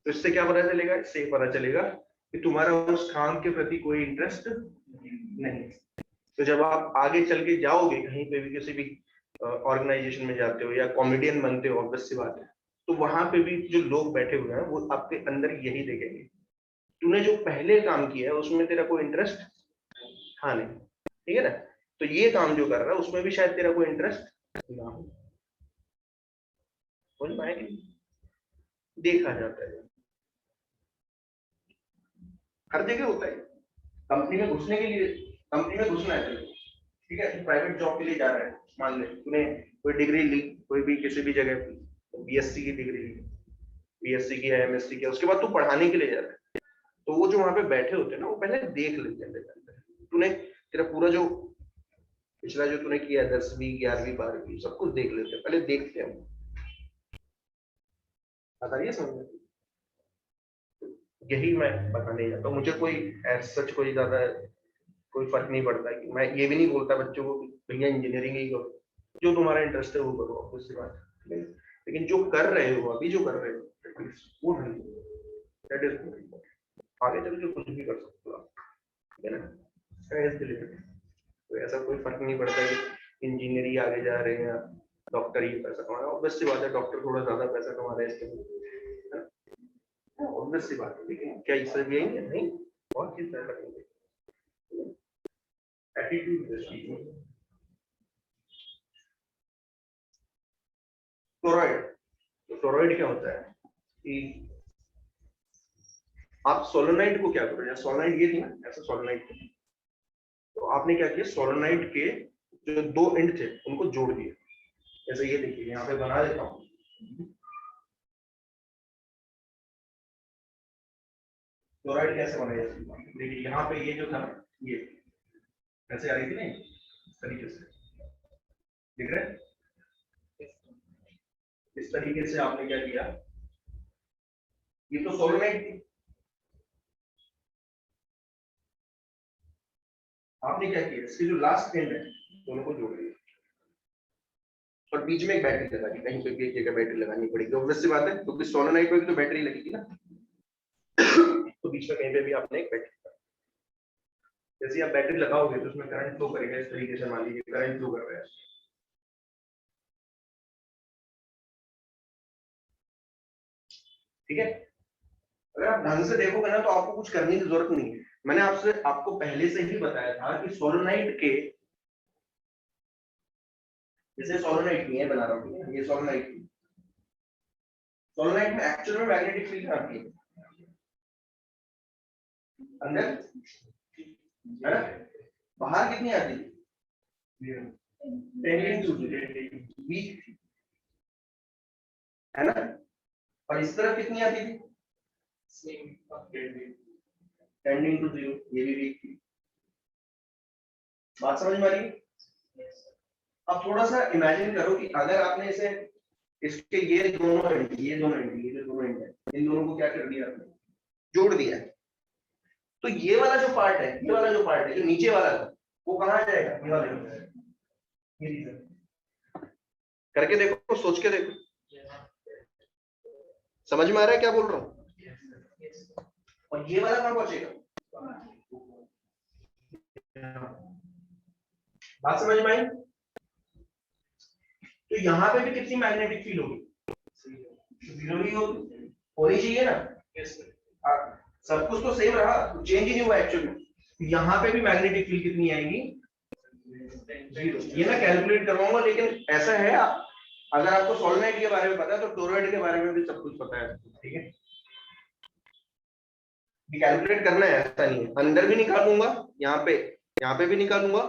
तो इससे क्या पता चलेगा? इससे पता चलेगा कि तुम्हारा उस काम के प्रति कोई इंटरेस्ट नहीं। तो जब आप आगे चल के जाओगे कहीं पे भी, किसी भी ऑर्गेनाइजेशन में जाते हो या कॉमेडियन बनते हो, ऑब्वियस सी बात है, तो वहां पे भी जो लोग बैठे हुए हैं वो आपके अंदर यही देखेंगे, तूने जो पहले काम किया है उसमें तेरा कोई इंटरेस्ट था नहीं, ठीक है ना? तो ये काम जो कर रहा है उसमें भी शायद तेरा कोई इंटरेस्ट ना हो। समझ में आएगी? देखा जाता है, हर जगह होता है। कंपनी में घुसने के लिए, कंपनी में घुसना है, ठीक है, प्राइवेट जॉब के लिए जा रहा है, मान ले तूने कोई डिग्री ली, कोई भी किसी भी जगह बीएससी की डिग्री ली, बीएससी की या एमएससी की, उसके बाद तू पढ़ाने के लिए जा रहा है, तो वो जो वहां पे बैठे होते हैं ना, वो पहले देख लेते हैं तूने, तेरा पूरा जो पिछला जो तूने किया 10वीं 11वीं 12वीं सब कुछ देख लेते हैं, पहले देखते हैं। बताइए समझ, यही मैं बताने जाता हूँ। मुझे कोई सच कोई ज्यादा कोई फर्क नहीं पड़ता है कि मैं ये भी नहीं बोलता बच्चों को भैया इंजीनियरिंग ही करो, जो तुम्हारा इंटरेस्ट है वो करो, उससे बात है। लेकिन जो कर रहे हो अभी, जो कर रहे हो वो नहीं, दैट इज आगे चल के कुछ भी कर सकते हो आप, ठीक है ना? तो ऐसा कोई फर्क नहीं पड़ता कि इंजीनियरिंग आगे जा रहे हैं, डॉक्टर ही पैसा कमा रहा है। ऑब्वियस सी बात है, डॉक्टर थोड़ा ज्यादा पैसा कमा रहा है इसके, ऑब्वियस सी बात है, लेकिन क्या ये सब यही है? नहीं, बहुत चीज पैसा करेंगे। एटीट्यूड, टोरॉइड, तो टोरॉइड क्या होता है कि आप सोलोनाइट को क्या करो, जैसे सोलोनाइट ये थी ना, ऐसा सोलोनाइट थी, तो आपने क्या किया, सोलोनाइट के जो 2 एंड थे उनको जोड़ दिए। जैसे ये देखिए, यहाँ पे बना देता हूँ, टोरॉइड कैसे बनाया, देखिए यहाँ पे ये जो था ये ऐसे आ रही थी ना, इस तरीके से, दिख रहा है? इस तरीके से आपने क्या किया, ये तो सोलोनाइट थी, आपने क्या किया, इसके जो लास्ट एंड है दोनों को जोड़ दिया और बीच में एक बैटरी लगा दी, कहीं पे भी एक जगह बैटरी लगानी पड़ेगी, ऑब्वियस सी बात है, क्योंकि सोलोनाइट में भी तो बैटरी लगेगी ना। तो बीच में कहीं पे भी आपने एक बैटरी, जैसे आप बैटरी लगाओगे तो उसमें करंट फ्लो करेगा, इस तरीके से मान लीजिए करंट फ्लो कर रहा है, ठीक है। अगर आप ढंग से देखोगे ना तो आपको कुछ करने की जरूरत नहीं है, मैंने आपको पहले से ही बताया था कि सोलोनाइट के, जैसे सोलोनाइट नहीं है बना रहा हूँ, ये सोलोनाइट, सोलोनाइट में एक्चुअल में मैग्नेटिक फील्ड आती है अंदर, है ना, बाहर कितनी आती है, 10 टू वीक, है ना, और इस तरफ कितनी आती थी, 10 टू 0, ये भी वीक थी। बात समझ में आ रही है? अब थोड़ा सा इमेजिन करो कि अगर आपने इसे, इसके ये दोनों एंड, ये जो दोनों एंड है, इन दोनों को क्या कर दिया आपने, जोड़ दिया, तो ये वाला जो पार्ट है, ये वाला जो पार्ट है, जो नीचे वाला था, वो कहाँ जाएगा, ये वाला, ये रीजन करके देखो, सोच के देखो, समझ में आ रहा है क्या बोल रहा हूँ, और ये वाला कहाँ पहुंचेगा, बात समझ में आई। तो यहाँ पे भी कितनी मैग्नेटिक फील्ड होगी, 0 ही होनी चाहिए ना, सब कुछ तो सेम रहा, चेंज ही नहीं हुआ एक्चुअली। यहाँ पे भी मैग्नेटिक फील्ड कितनी आएगी, 0। ये मैं कैलकुलेट करवाऊंगा, लेकिन ऐसा है अगर आपको सोलेनोइड के बारे में पता है तो टोरॉइड के बारे में भी सब कुछ पता है, ठीक है। कैलकुलेट करना है, ऐसा नहीं है, अंदर भी निकालूंगा, यहाँ पे भी निकालूंगा,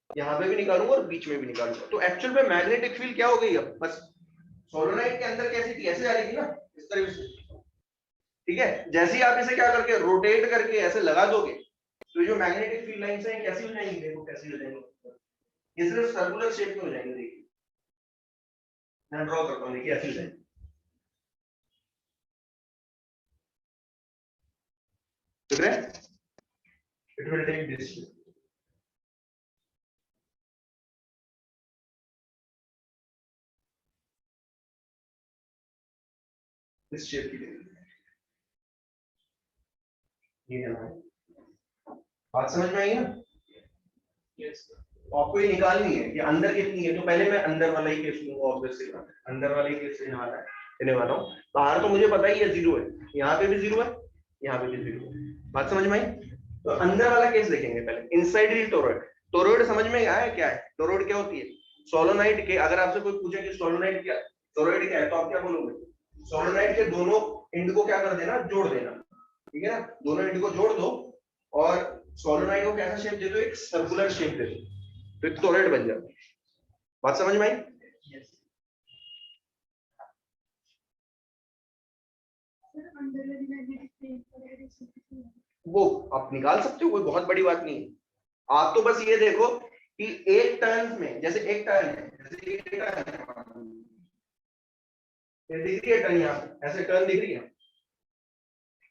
यहाँ पे भी निकालूंगा और बीच में भी निकालूंगा। तो एक्चुअल में मैग्नेटिक फील्ड क्या हो गई, अब बस सोलेनोइड के अंदर कैसी थी, ऐसे आ रही थी ना, इस तरह से, ठीक है। जैसे ही आप इसे क्या करके रोटेट करके ऐसे लगा दोगे तो ये जो मैग्नेटिक फील्ड लाइंस हैं कैसी हो जाएंगी, देखो कैसी हो जाएंगी, ये सिर्फ सर्कुलर शेप में हो जाएंगे, देखिए मैं ड्रॉ करता हूँ, देखिए ऐसी हो जाएंगी, ठीक है। इट विल टेक दिस, इस शेप की ये है ना, बात समझ में आई ना। यस तो आपको ये निकालनी है कि अंदर कितनी है, तो पहले मैं अंदर वाला ही केस लूंगा, ऑब्वियसली अंदर वाले केस लेने वाला हूँ। बाहर तो मुझे पता ही है 0 है, यहाँ पे भी 0 है, यहाँ पे भी 0 है, बात समझ में आई। तो अंदर वाला केस देखेंगे पहले, इनसाइड रील टोरॉइड। टोरॉइड समझ में आया क्या है, टोरॉइड क्या होती है, सोलोनाइट के, अगर आपसे कोई पूछे कि सोलोनाइट क्या, टोरॉइड क्या है, तो आप क्या बोलोगे, सोलोनाइट के दोनों एंड को क्या कर देना, जोड़ देना, ठीक है ना, दोनों एंड को जोड़ दो और सोलोनाइट को कैसा शेप दे दो, एक सर्कुलर शेप दे दो, तो एक टोरॉइड बन जाता है। बात समझ में आई। वो आप निकाल सकते हो, कोई बहुत बड़ी बात नहीं है। आप तो बस ये देखो कि एक टर्न में, जैसे एक टर्न है, जैसे एक टर्न है, ये दिख रही है टर्न, यहाँ ऐसे टर्न दिख रही है,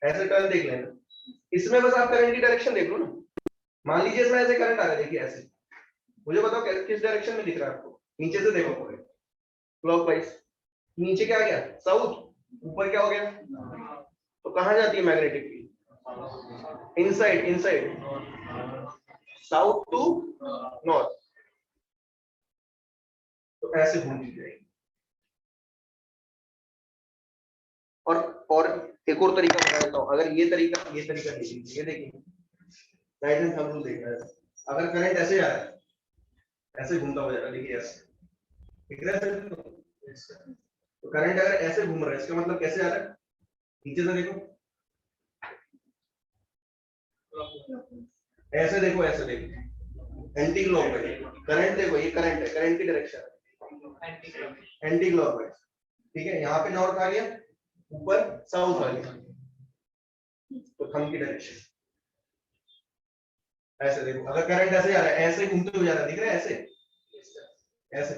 ऐसे टर्न देख लेना, इसमें बस आप करंट की डायरेक्शन देख लो ना। मान लीजिए इसमें ऐसे करंट आ रहा है, देखिए ऐसे, मुझे बताओ किस डायरेक्शन में दिख रहा है आपको, नीचे से देखो पूरे क्लॉकवाइज, नीचे क्या आ गया, साउथ, ऊपर क्या हो गया, तो कहां जाती है magnetic field, inside, inside, south to north, तो ऐसे घूमती जाएगी। और एक और तरीका बता देता हूं, अगर ये तरीका देखिए, ये देखिए राइट हैंड थंब रूल देखना है, अगर करंट ऐसे आ रहा है, ऐसे घूमता हुआ जा रहा है, देखिए ऐसे दिख रहा है, तो करंट अगर ऐसे घूम रहा है, इसका मतलब कैसे आ रहा है, नीचे से देखो, ऐसे देखो, ऐसे देखो, एंटी क्लॉकवाइज करंट, देखो ये करंट है, करंट की डायरेक्शन एंटी क्लॉकवाइज, ठीक है। यहाँ पे नॉर्थ आ गया, ऊपर साउथ आ गया, तो थंब की डायरेक्शन ऐसे देखो, अगर करंट ऐसे आ रहा है, ऐसे घूमते हुए जा रहा है, दिख रहा है ऐसे, ऐसे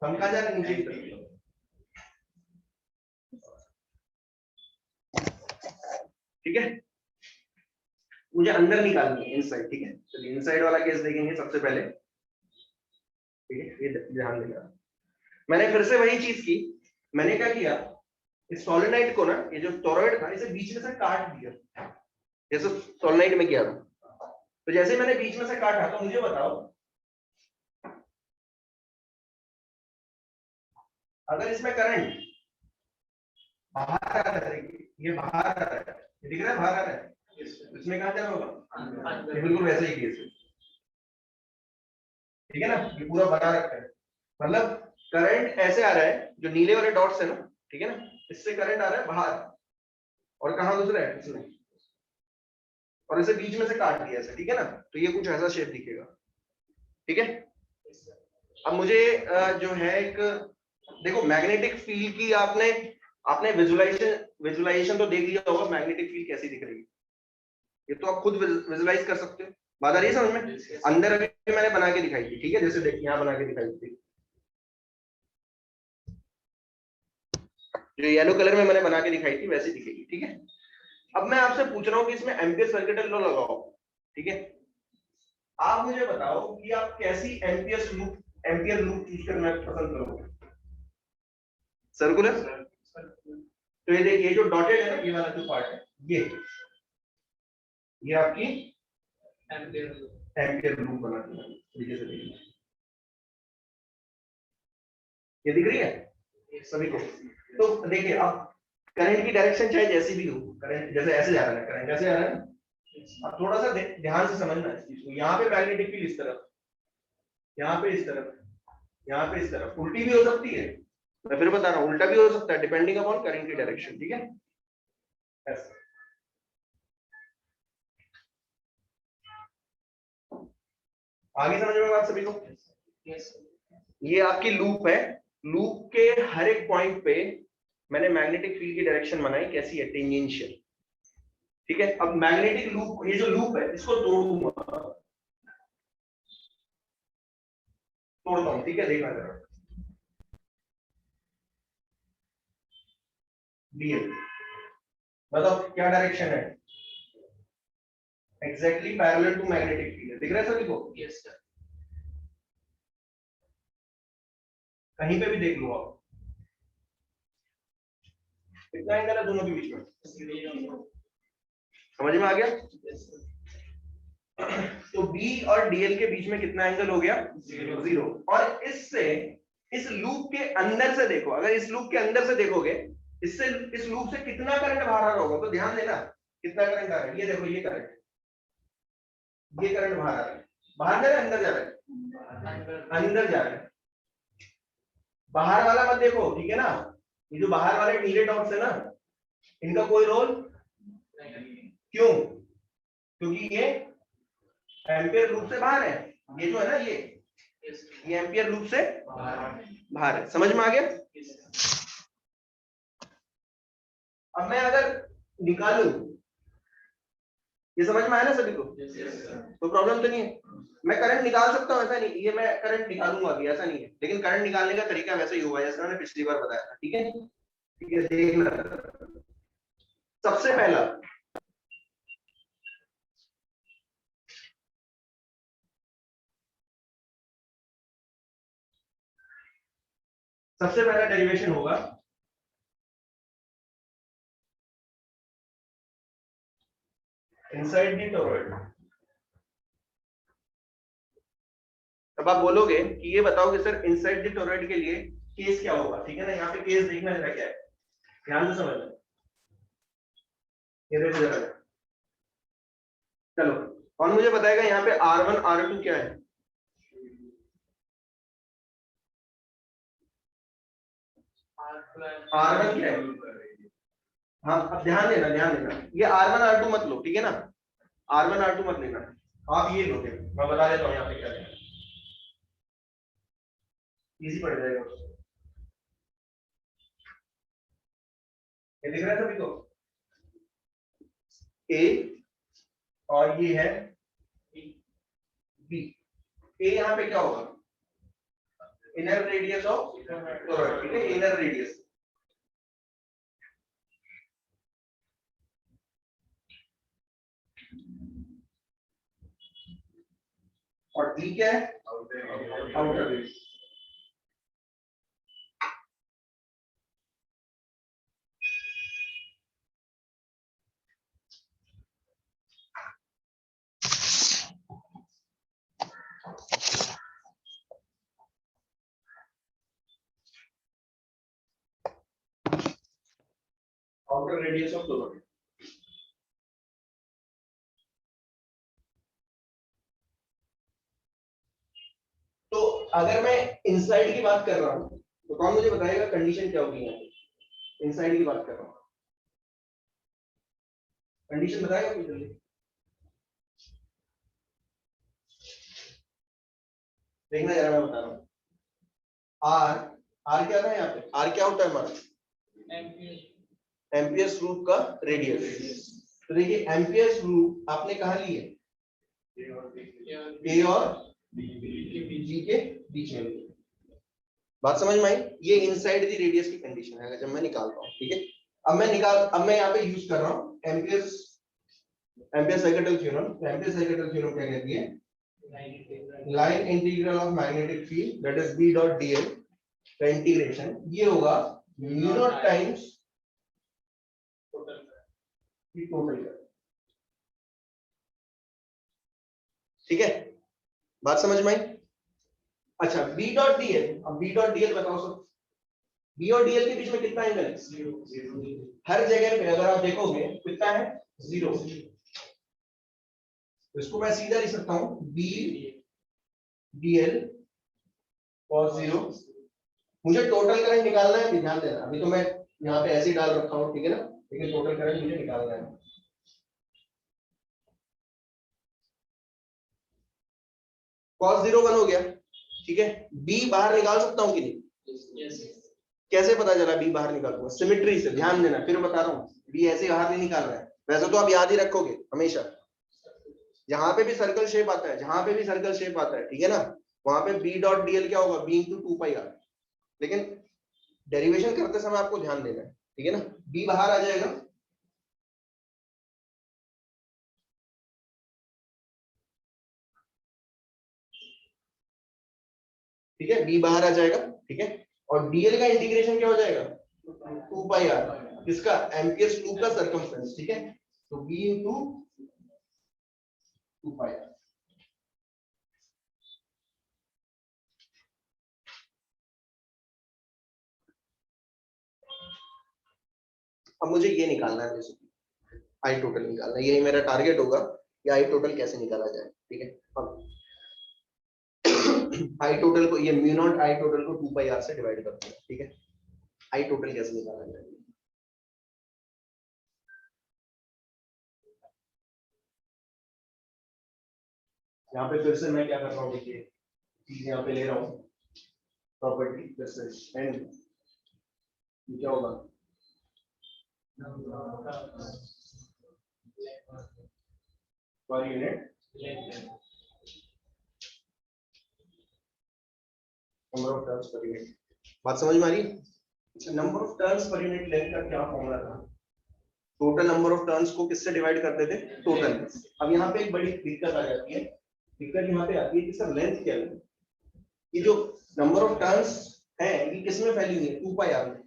थंब कहाँ जा रहा है, नीचे की तरफ, ठीक है, मुझे अंदर निकालनी है इनसाइड। ठीक है, चलिए इनसाइड वाला केस देखेंगे सबसे पहले। ठीक है, ये ध्यान देना, मैंने फिर से वही चीज की। मैंने क्या किया, इस सोलेनोइड को ना, ये जो टोरॉइड था, इसे बीच में से काट दिया, जैसे सोलेनोइड में किया था। तो जैसे मैंने बीच में से काटा, तो मुझे बताओ अगर इसमें करंट बाहर आ रहा है, ये बाहर आ रहा है, ये दिख रहा है बाहर आ रहा है, इसमें कहां जाना होगा, ये बिल्कुल वैसे ही केस है। ठीक है ना, ये पूरा बना रखा है, मतलब करंट ऐसे आ रहा है, जो नीले वाले डॉट्स है ना, ठीक है ना, इससे करंट आ रहा है बाहर, और कहां दूसरा है इसमें, और इसे बीच में से काट दिया ऐसे। ठीक है ना, तो ये कुछ ऐसा शेप दिखेगा। ठीक है, अब मुझे जो है एक, देखो मैग्नेटिक फील्ड की आपने विजुलाइजेशन तो देख लिया होगा, मैग्नेटिक फील्ड कैसी दिख रही है, ये तो आप खुद विजुलाइज कर सकते हो। बात आ रही है समझ में? अंदर अभी मैंने बना के दिखाई थी, ठीक है, जैसे देखिए यहाँ बना के दिखाई थी, जो येलो कलर में मैंने बना के दिखाई थी वैसी दिखेगी। ठीक है, अब मैं आपसे पूछ रहा हूँ कि इसमें एम्पियर सर्किटल लॉ लगाओ। ठीक है, आप मुझे बताओ कि आप कैसी एम्पियर लूप चूज करना पसंद करोगे, सर्कुलर? तो ये देखिए, जो डॉटेड है ना, ये वाला जो पार्ट है, ये आपकी एम्पियर लूप बनाती है। तरीके से देखिए, ये दिख रही है सभी को? तो देखिए, अब करंट की डायरेक्शन चाहे जैसी भी हो, करंट जैसे ऐसे जा रहा है, करंट ऐसे जा रहा है ना, अब थोड़ा सा ध्यान से समझना इस चीज को। यहाँ पे मैग्नेटिक फील्ड इस तरफ, यहाँ पे इस तरफ, यहाँ पे इस तरफ, उल्टी भी हो सकती है, मैं फिर बता रहा हूँ, उल्टा भी हो सकता है, डिपेंडिंग अपॉन करंट की डायरेक्शन। ठीक है, ऐसे आगे समझ में बात सभी को? ये आपकी लूप है, लूप के हर एक पॉइंट पे मैंने मैग्नेटिक फील्ड की डायरेक्शन बनाई, कैसी है, टेंजेंशियल। ठीक है, अब मैग्नेटिक लूप, ये जो लूप है इसको तोड़ता हूं। ठीक है, देखना जरा, डीएल मतलब क्या डायरेक्शन है, exactly parallel to magnetic field, दिख रहा है सभी को? Yes sir. कहीं पे भी देख लो आप, कितना एंगल है दोनों के बीच में, समझ में आ गया? तो बी और डीएल के बीच में कितना एंगल हो गया, जीरो। और इससे, इस लूप के अंदर से देखो, अगर इस लूप के अंदर से देखोगे, इससे, इस लूप से कितना करंट बाहर आ रहा होगा, तो ध्यान देना कितना करंट आ रहा है। ये देखो, ये करंट बाहर आ रहा है, बाहर जा रहा है अंदर जा रहा है, अंदर जा रहा है। बाहर वाला मत देखो, ठीक है ना, ये जो बाहर वाले नीले डॉट्स है ना, इनका कोई रोल क्यों, क्योंकि ये एम्पियर लूप से बाहर है, ये जो है ना, ये एम्पियर लूप से बाहर है। समझ में आ गया? अब मैं अगर निकालूं, ये समझ में आया ना सभी को? कोई प्रॉब्लम तो नहीं है? मैं करंट निकाल सकता हूं, ऐसा नहीं, ये मैं करंट निकालूंगा अभी, ऐसा नहीं है, लेकिन करंट निकालने का तरीका वैसे ही होगा जैसे मैंने पिछली बार बताया था। ठीक है, ठीक है, देखना सबसे पहला, डेरिवेशन होगा इनसाइड द टॉरॉइड। अब आप बोलोगे कि ये बताओ कि सर इनसाइड द टॉरॉइड के लिए केस क्या होगा। ठीक है ना, यहाँ पे केस देखना जरा क्या है, ध्यान से समझना, ये देखो जरा। चलो, कौन मुझे बताएगा यहाँ पे R1 R2 क्या है? R1 क्या है? हाँ, अब ध्यान देना, ये R1 R2 मत लो, ठीक है ना, R1 R2 मत लेना, आप ये लोगे, मैं बता देता हूँ यहाँ पे क्या है, इजी पड़ जाएगा। ये दिख रहा है सभी को? A और ये है B। A यहाँ पे क्या होगा, इनर रेडियस ऑफ टॉरॉइड। ठीक है, इनर रेडियस। और बी क्या है, आउटर। आउटर रेडियस ऑफ दोनों। तो अगर मैं इनसाइड की बात कर रहा हूं तो कौन मुझे बताएगा कंडीशन क्या होगी यहाँ पे? इनसाइड की बात कर रहा हूं, कंडीशन बताएगा कोई जल्दी? देखना जरा, मैं बता रहा हूँ। आर क्या था यहाँ पे, आर क्या होता है हमारा? एम्पियर्स रूट का रेडियस। तो देखिए एम्पियर्स रूट आपने कहा लिए, ए और बी के बीच में। बात समझ में आई? ये इनसाइड दी रेडियस की कंडीशन है जब मैं निकालता हूँ, ठीक है। अब मैं यहाँ पे यूज कर रहा हूँ Ampere's cyclical theorem. Ampere's cyclical theorem क्या कहती है? Line integral of magnetic field that is B dot DL का इंटीग्रेशन ये होगा म्यू नॉट टाइम्स टोटल। ठीक है, बात समझ में आई? अच्छा, बी डॉट डीएल, अब बी डॉट डीएल बताओ सब। बी और डीएल के बीच में कितना एंगल है? हर जगह पे अगर आप देखोगे कितना है? 0। तो इसको मैं सीधा लिख सकता हूं बी डीएल cos 0। मुझे टोटल करंट निकालना है, ध्यान देना। अभी तो मैं यहाँ पे ऐसे ही डाल रखा हूँ, ठीक है ना, लेकिन टोटल करंट मुझे निकालना है। cos 0 1 हो गया, ठीक है। बी बाहर निकाल सकता हूँ कि नहीं? कैसे पता चला बी बाहर निकालूंगा? सिमेट्री से। ध्यान देना, फिर बता रहा हूँ, बी ऐसे बाहर नहीं निकाल रहा है। वैसे तो आप याद ही रखोगे हमेशा, जहां पे भी सर्कल शेप आता है, जहां पे भी सर्कल शेप आता है, ठीक है ना, वहां पे बी डॉट डीएल क्या होगा? B into 2 pi R. लेकिन डेरिवेशन करते समय आपको ध्यान देना है, ठीक है ना। बी बाहर आ जाएगा, ठीक है, बी बाहर आ जाएगा, ठीक है। और डीएल का इंटीग्रेशन क्या हो जाएगा? 2 पाई आर, किसका? एम्पियर्स लूप का सर्कमफ्रेंस, ठीक है। तो बी इंटू 2 पाई आर। अब मुझे ये निकालना है, जैसे आई टोटल निकालना है, यही मेरा टारगेट होगा कि आई टोटल कैसे निकाला जाए, ठीक है। अब आई टोटल को, ये म्यू नॉट आई टोटल को 2 पाई आर से डिवाइड करते हैं, ठीक है। आई टोटल कैसे निकाला जाए? यहाँ पे फिर से मैं क्या कर रहा हूँ, देखिए चीज यहाँ पे ले रहा हूँ, प्रॉपर्टी प्लस एन क्या होगा? Per unit number of turns per unit. बात समझ में आ रही है? Number of turns per unit length का क्या फॉर्मूला था? टोटल नंबर ऑफ टर्न्स को किससे डिवाइड करते थे? टोटल। अब यहाँ पे एक बड़ी दिक्कत आ जाती है, दिक्कत यहाँ पे आती है कि सर लेंथ क्या है? ये जो नंबर ऑफ टर्न्स है ये किस में फैली हुई है? 2 पाई आर में।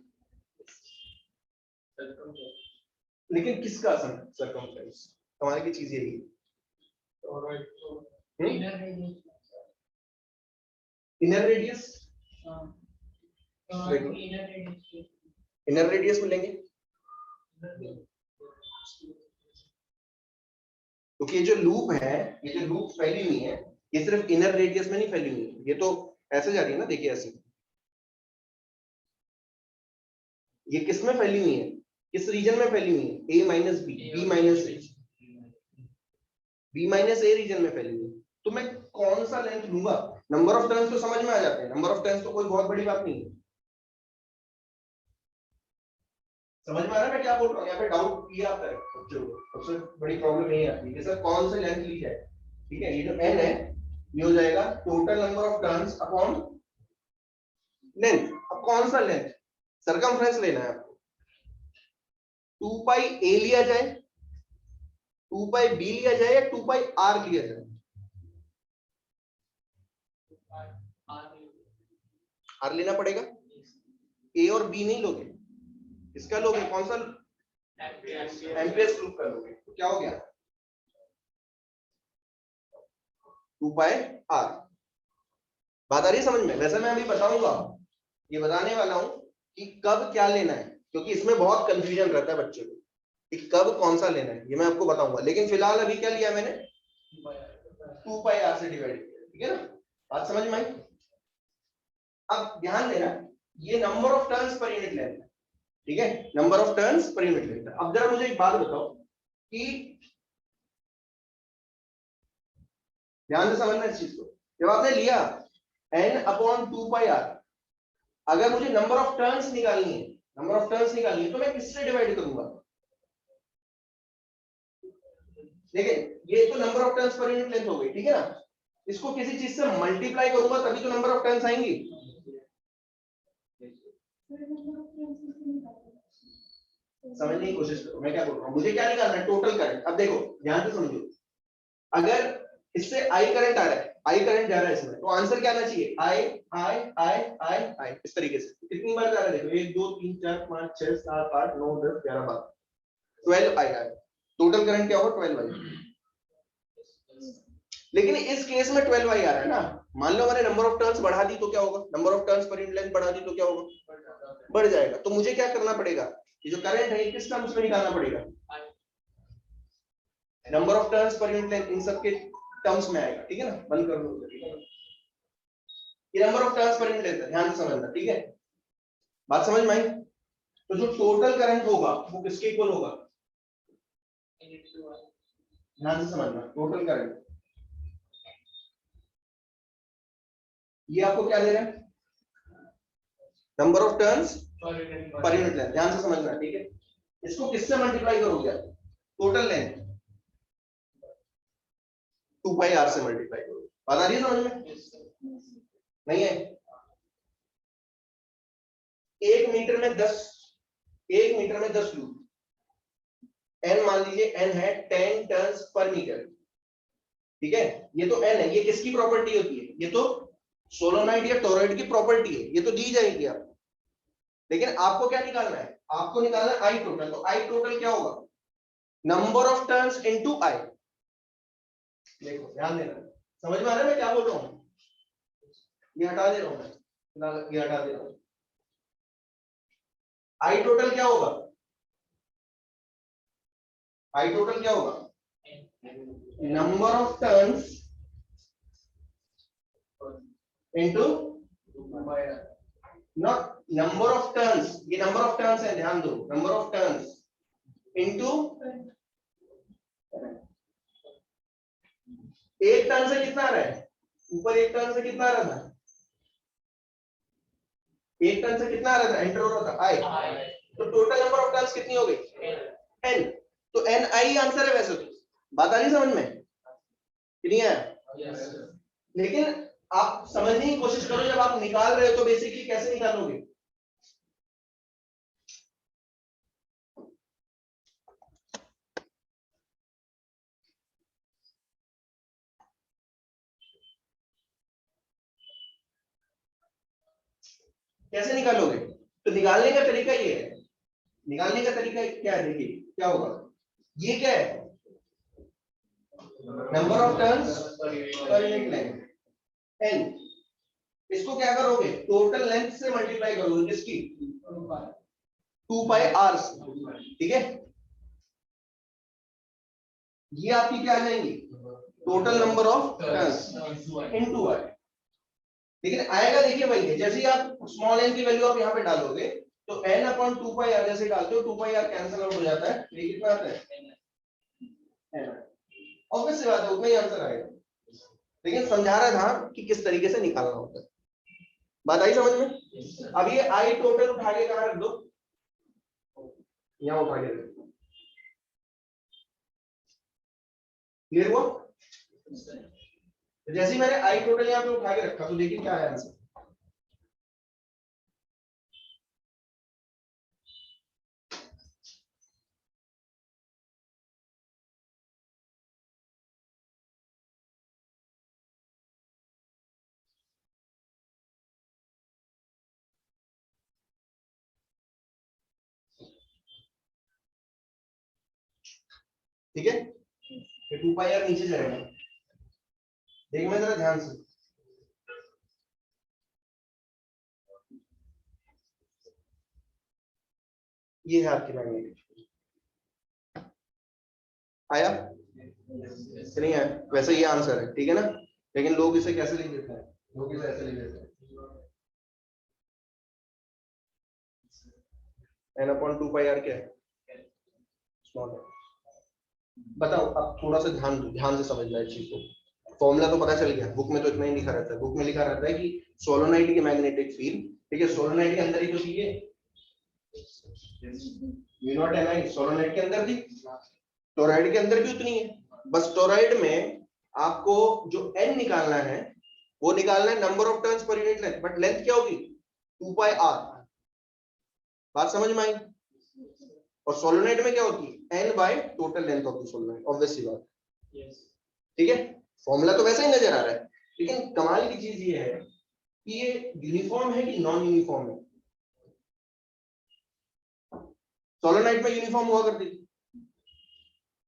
लेकिन किसका सर्कमफ्रेंस? कमाल की चीज यही है। इनर रेडियस, इनर रेडियस मिलेंगे, क्योंकि ये जो लूप है, ये जो लूप फैली हुई है, ये सिर्फ इनर रेडियस में नहीं फैली हुई है, ये तो ऐसे जा रही है ना, देखिए ऐसे। ये किस में फैली हुई है? किस रीजन में फैली हुई है? ए माइनस बी, बी माइनस ए, बी माइनस ए रीजन में फैली हुई है। तो मैं कौन सा लेंथ लूंगा? नंबर ऑफ टर्न्स तो समझ में आ जाते हैं, नंबर ऑफ टर्न्स तो कोई बहुत बड़ी बात नहीं है। समझ में आ रहा है मैं क्या बोल रहा हूँ? यहाँ पे डाउट किया आता है बच्चों को, सबसे बड़ी प्रॉब्लम यही आती है कि सर कौन सा लेंथ ली जाए, ठीक है। ये जो एन है ये हो जाएगा total number of turns upon length. अब कौन सा लेंथ? सर्कमफ्रेंस लेना है आपको। 2 पाई ए लिया जाए, 2 पाई बी लिया जाए, या 2 पाई आर लिया जाए? आर लेना पड़ेगा, ए और बी नहीं लोगे, इसका लोगे, कौन सा एम्पियर्स लूप का लोगे, तो क्या हो गया 2 पाई आर। बात आ रही है समझ में? वैसे मैं अभी बताऊंगा, ये बताने वाला हूं कि कब क्या लेना है, क्योंकि इसमें बहुत कंफ्यूजन रहता है बच्चों को कि कब कौन सा लेना है, ये मैं आपको बताऊंगा। लेकिन फिलहाल अभी क्या लिया मैंने, 2 पाई आर से डिवाइड किया, ठीक है ना, बात समझ में आई? अब ध्यान देना, ये number of turns per unit length है, ठीक है, number of turns per unit length है। अब जरा मुझे एक बात बताओ कि ध्यान से समझना इस चीज को, जब आपने लिया n अपॉन 2 पाई आर, अगर मुझे नंबर ऑफ टर्न्स निकालनी है, नंबर ऑफ टर्न्स निकालनी है, तो मैं किससे डिवाइड करूंगा? देखिए ये तो number of turns per unit length हो गई, ठीक है ना, इसको किसी चीज से मल्टीप्लाई करूंगा तभी तो नंबर ऑफ टर्न्स आएंगी। समझने की कोशिश करो मैं क्या बोल रहा हूँ, मुझे क्या निकालना है, टोटल करंट। अब देखो ध्यान से समझो, अगर इससे आई करंट आ रहा है, आई करंट जा रहा है इसमें, तो आंसर क्या आना चाहिए, आई आई आई आई आई, इस तरीके से। कितनी बार जा रहा है देखो, 1 2 3 4 5 6 7 8 9 10 11 12, 12 आई आई, टोटल करंट क्या होगा 12 आई। लेकिन इस केस में 12 आई आ रहा है ना, मान लो मैंने नंबर ऑफ टर्न्स बढ़ा दी तो क्या होगा, number of turns per unit length बढ़ा दी तो क्या होगा, बढ़ जाएगा। तो मुझे क्या करना पड़ेगा, ये जो करंट है किस टर्म्स में निकालना पड़ेगा, number of turns per unit length, इन सब के टर्म्स में आएगा, ठीक है ना, बंद कर दो, ये number of turns per unit length है, ध्यान से समझना, ठीक है, बात समझ में आई? तो जो टोटल करंट होगा वो किसके इक्वल होगा, ध्यान से समझना, टोटल करंट, ये आपको क्या दे रहा है, number of turns per unit length, ध्यान से समझना, ठीक है, इसको किससे मल्टीप्लाई करोगे, टोटल लेंथ 2 पाई आर से मल्टीप्लाई करोगे। बात आ रही है समझ में? नहीं है? 1 मीटर में 10 लूप, n मान लीजिए n है 10 टर्न्स पर मीटर, ठीक है, ये तो n है, ये किसकी प्रॉपर्टी होती है, ये तो सोलोनॉइड या टोरॉइड की प्रॉपर्टी है, ये तो दी जाएगी आपको। लेकिन आपको क्या निकालना है, आपको निकालना है आई टोटल, तो आई टोटल क्या होगा, number of turns into I. देखो ध्यान देना, समझ में आ रहा है मैं क्या बोल रहा हूं, ये हटा दे रहा हूं मैं, ये हटा दे रहा हूं, आई टोटल क्या होगा, आई टोटल क्या होगा, number of turns into, not number of turns, ये नंबर ऑफ टर्न्स है, ध्यान दो, नंबर ऑफ टर्न्स इनटू, एक टर्न से कितना आ रहा है, ऊपर एक टर्न से कितना आ रहा था, एक टर्न से कितना आ रहा था, एंटर हो रहा था आई, तो टोटल नंबर ऑफ टर्न्स कितनी हो गई, n, तो n आई आंसर है वैसे तो। बात आ रही समझ में, नहीं है? लेकिन आप समझने की कोशिश करो, जब आप निकाल रहे हो तो बेसिकली कैसे निकालोगे, कैसे निकालोगे, तो निकालने का तरीका ये है, निकालने का तरीका क्या है, देखिए क्या होगा, ये क्या है, number of turns per unit length n, इसको क्या करोगे, टोटल लेंथ से मल्टीप्लाई करोगे, किसकी, 2 पाई आर, ठीक है, ये आपकी क्या आ जाएंगी, total number of turns into I. लेकिन आएगा देखिए वही है, जैसे ही आप स्मॉल n की वैल्यू आप यहाँ पे डालोगे तो n अपॉन 2 पाई आर जैसे डालते हो 2 पाई आर कैंसिल आउट हो जाता है, ये कितना आता है, ऑब्वियस सी बात है, उतना ही आंसर आएगा। लेकिन समझा रहा था कि किस तरीके से निकालना होता है, बात आई समझ में? अब ये आई टोटल उठा के कहां रख दो, यहाँ उठा के रख दो, क्लियर हुआ? जैसे ही मैंने आई टोटल यहाँ पे उठा के रखा तो देखिए क्या है आंसर, ठीक है, ये 2 पाई आर नीचे जाएगा। देख मैं जरा ध्यान से, ये है आपकी मैग्नेटिक फील्ड। आया कि नहीं आया? वैसे ये आंसर है, ठीक है ना। लेकिन लोग इसे कैसे लिख देते हैं, लोग इसे ऐसे लिख देते हैं, n/2 पाई r क्या है, स्मॉल है। बताओ, अब थोड़ा सा ध्यान से समझना है चीज को। फॉर्मूला तो पता चल गया, बुक में तो इतना ही लिखा रहता है। बुक में लिखा रहता है कि सोलोनाइड की मैग्नेटिक फील्ड, ठीक है, सोलोनाइड के अंदर ही तो थी ये, V0 Ni सोलोनाइड के अंदर थी, टोरॉइड के अंदर भी उतनी है। बस टोरॉइड में आपको जो n निकालना है वो निकालना है number of turns per unit length, but length क्या होगी, 2 पाई r। बात समझ में आई? और सोलोनाइड में क्या होती है, n by total length of the solenoid, obvious सी बात, ठीक है। फॉर्मूला तो वैसा ही नजर आ रहा है, लेकिन कमाल की चीज ये है कि ये यूनिफॉर्म है कि नॉन यूनिफॉर्म है। सोलोनाइड में यूनिफॉर्म हुआ करती थी,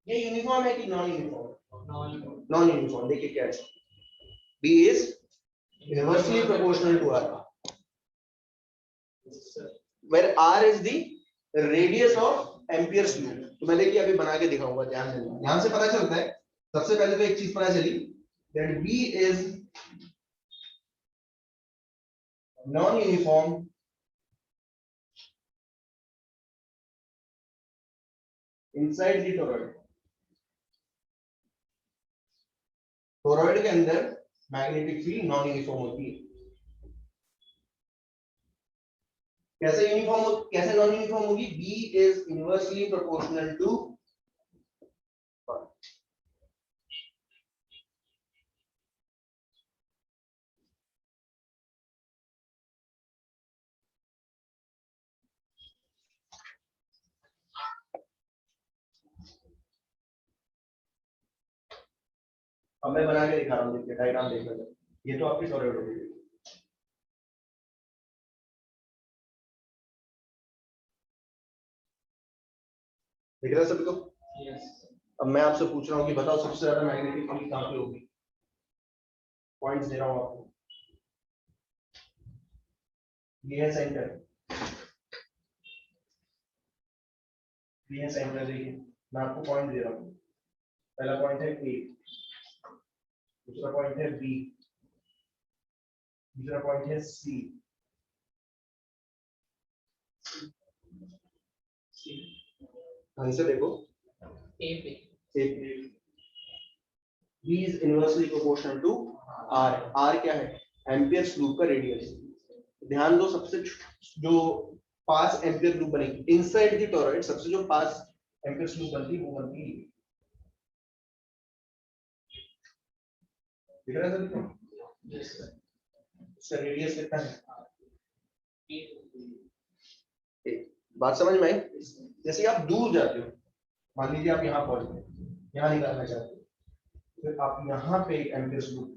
ये यूनिफॉर्म है कि नॉन यूनिफॉर्म? Non uniform. देखिए क्या है, B is inversely proportional to R, where R is the radius of Ampere's loop। तो मैं देखिए अभी बना के दिखाऊंगा, ध्यान देना। यहां से पता चलता है, सबसे पहले तो एक चीज पता चली, that B is non uniform inside the toroid। Toroid के अंदर मैग्नेटिक फील्ड नॉन यूनिफॉर्म होती है। कैसे यूनिफॉर्म हो, कैसे नॉन यूनिफॉर्म होगी, B is inversely proportional to अब मैं बना के दिखा रहा हूँ, देखिए डायग्राम देख लो। ये तो आपकी टोरॉइड होगी, दिख रहा है सभी को? अब मैं आपसे पूछ रहा हूँ कि बताओ सबसे ज्यादा मैग्नेटिक फील्ड कहाँ पे होगी? पॉइंट्स दे रहा हूँ आपको। ये है सेंटर, ये है सेंटर। देखिए मैं आपको पॉइंट दे रहा हूँ। पहला पॉइंट है A, दूसरा पॉइंट है B, तीसरा पॉइंट है C। ढंग से देखो, A पे B is inversely proportional to R। R क्या है, एम्पियर्स लूप का रेडियस। ध्यान दो, सबसे जो पास एम्पियर लूप बनेगी इनसाइड द टोरॉइड, सबसे जो पास एम्पियर्स लूप बनती है वो बनती है, दिख रहा है सभी? इसका रेडियस कितना है? बात समझ में आई? जैसे आप दूर जाते हो, मान लीजिए आप यहाँ पहुंच गए, यहाँ निकालना चाहते हो, फिर आप यहाँ पे एम्पियर्स लूप,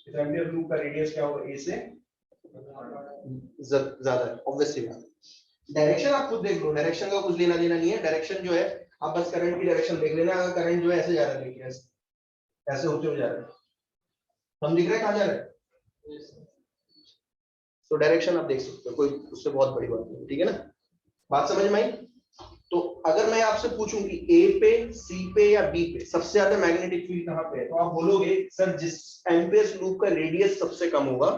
इस एम्पियर लूप का रेडियस क्या होगा, A से ज्यादा है, ऑब्वियसली बात। डायरेक्शन आप खुद देख लो, डायरेक्शन का कुछ लेना देना नहीं है। डायरेक्शन जो है आप बस करंट की डायरेक्शन देख लेना। अगर करंट जो है ऐसे जा रहा है, देखिए ऐसे होते हुए जा रहा है, हम दिख रहे हैं कहाँ जा रहे हैं, तो डायरेक्शन आप देख सकते हो, कोई उससे बहुत बड़ी बात नहीं, ठीक है ना। बात समझ में आई? तो अगर मैं आपसे पूछूं कि A पे, C पे या B पे सबसे ज्यादा मैग्नेटिक फील्ड कहाँ पे है, तो आप बोलोगे सर जिस एम्पियर्स लूप का रेडियस सबसे कम होगा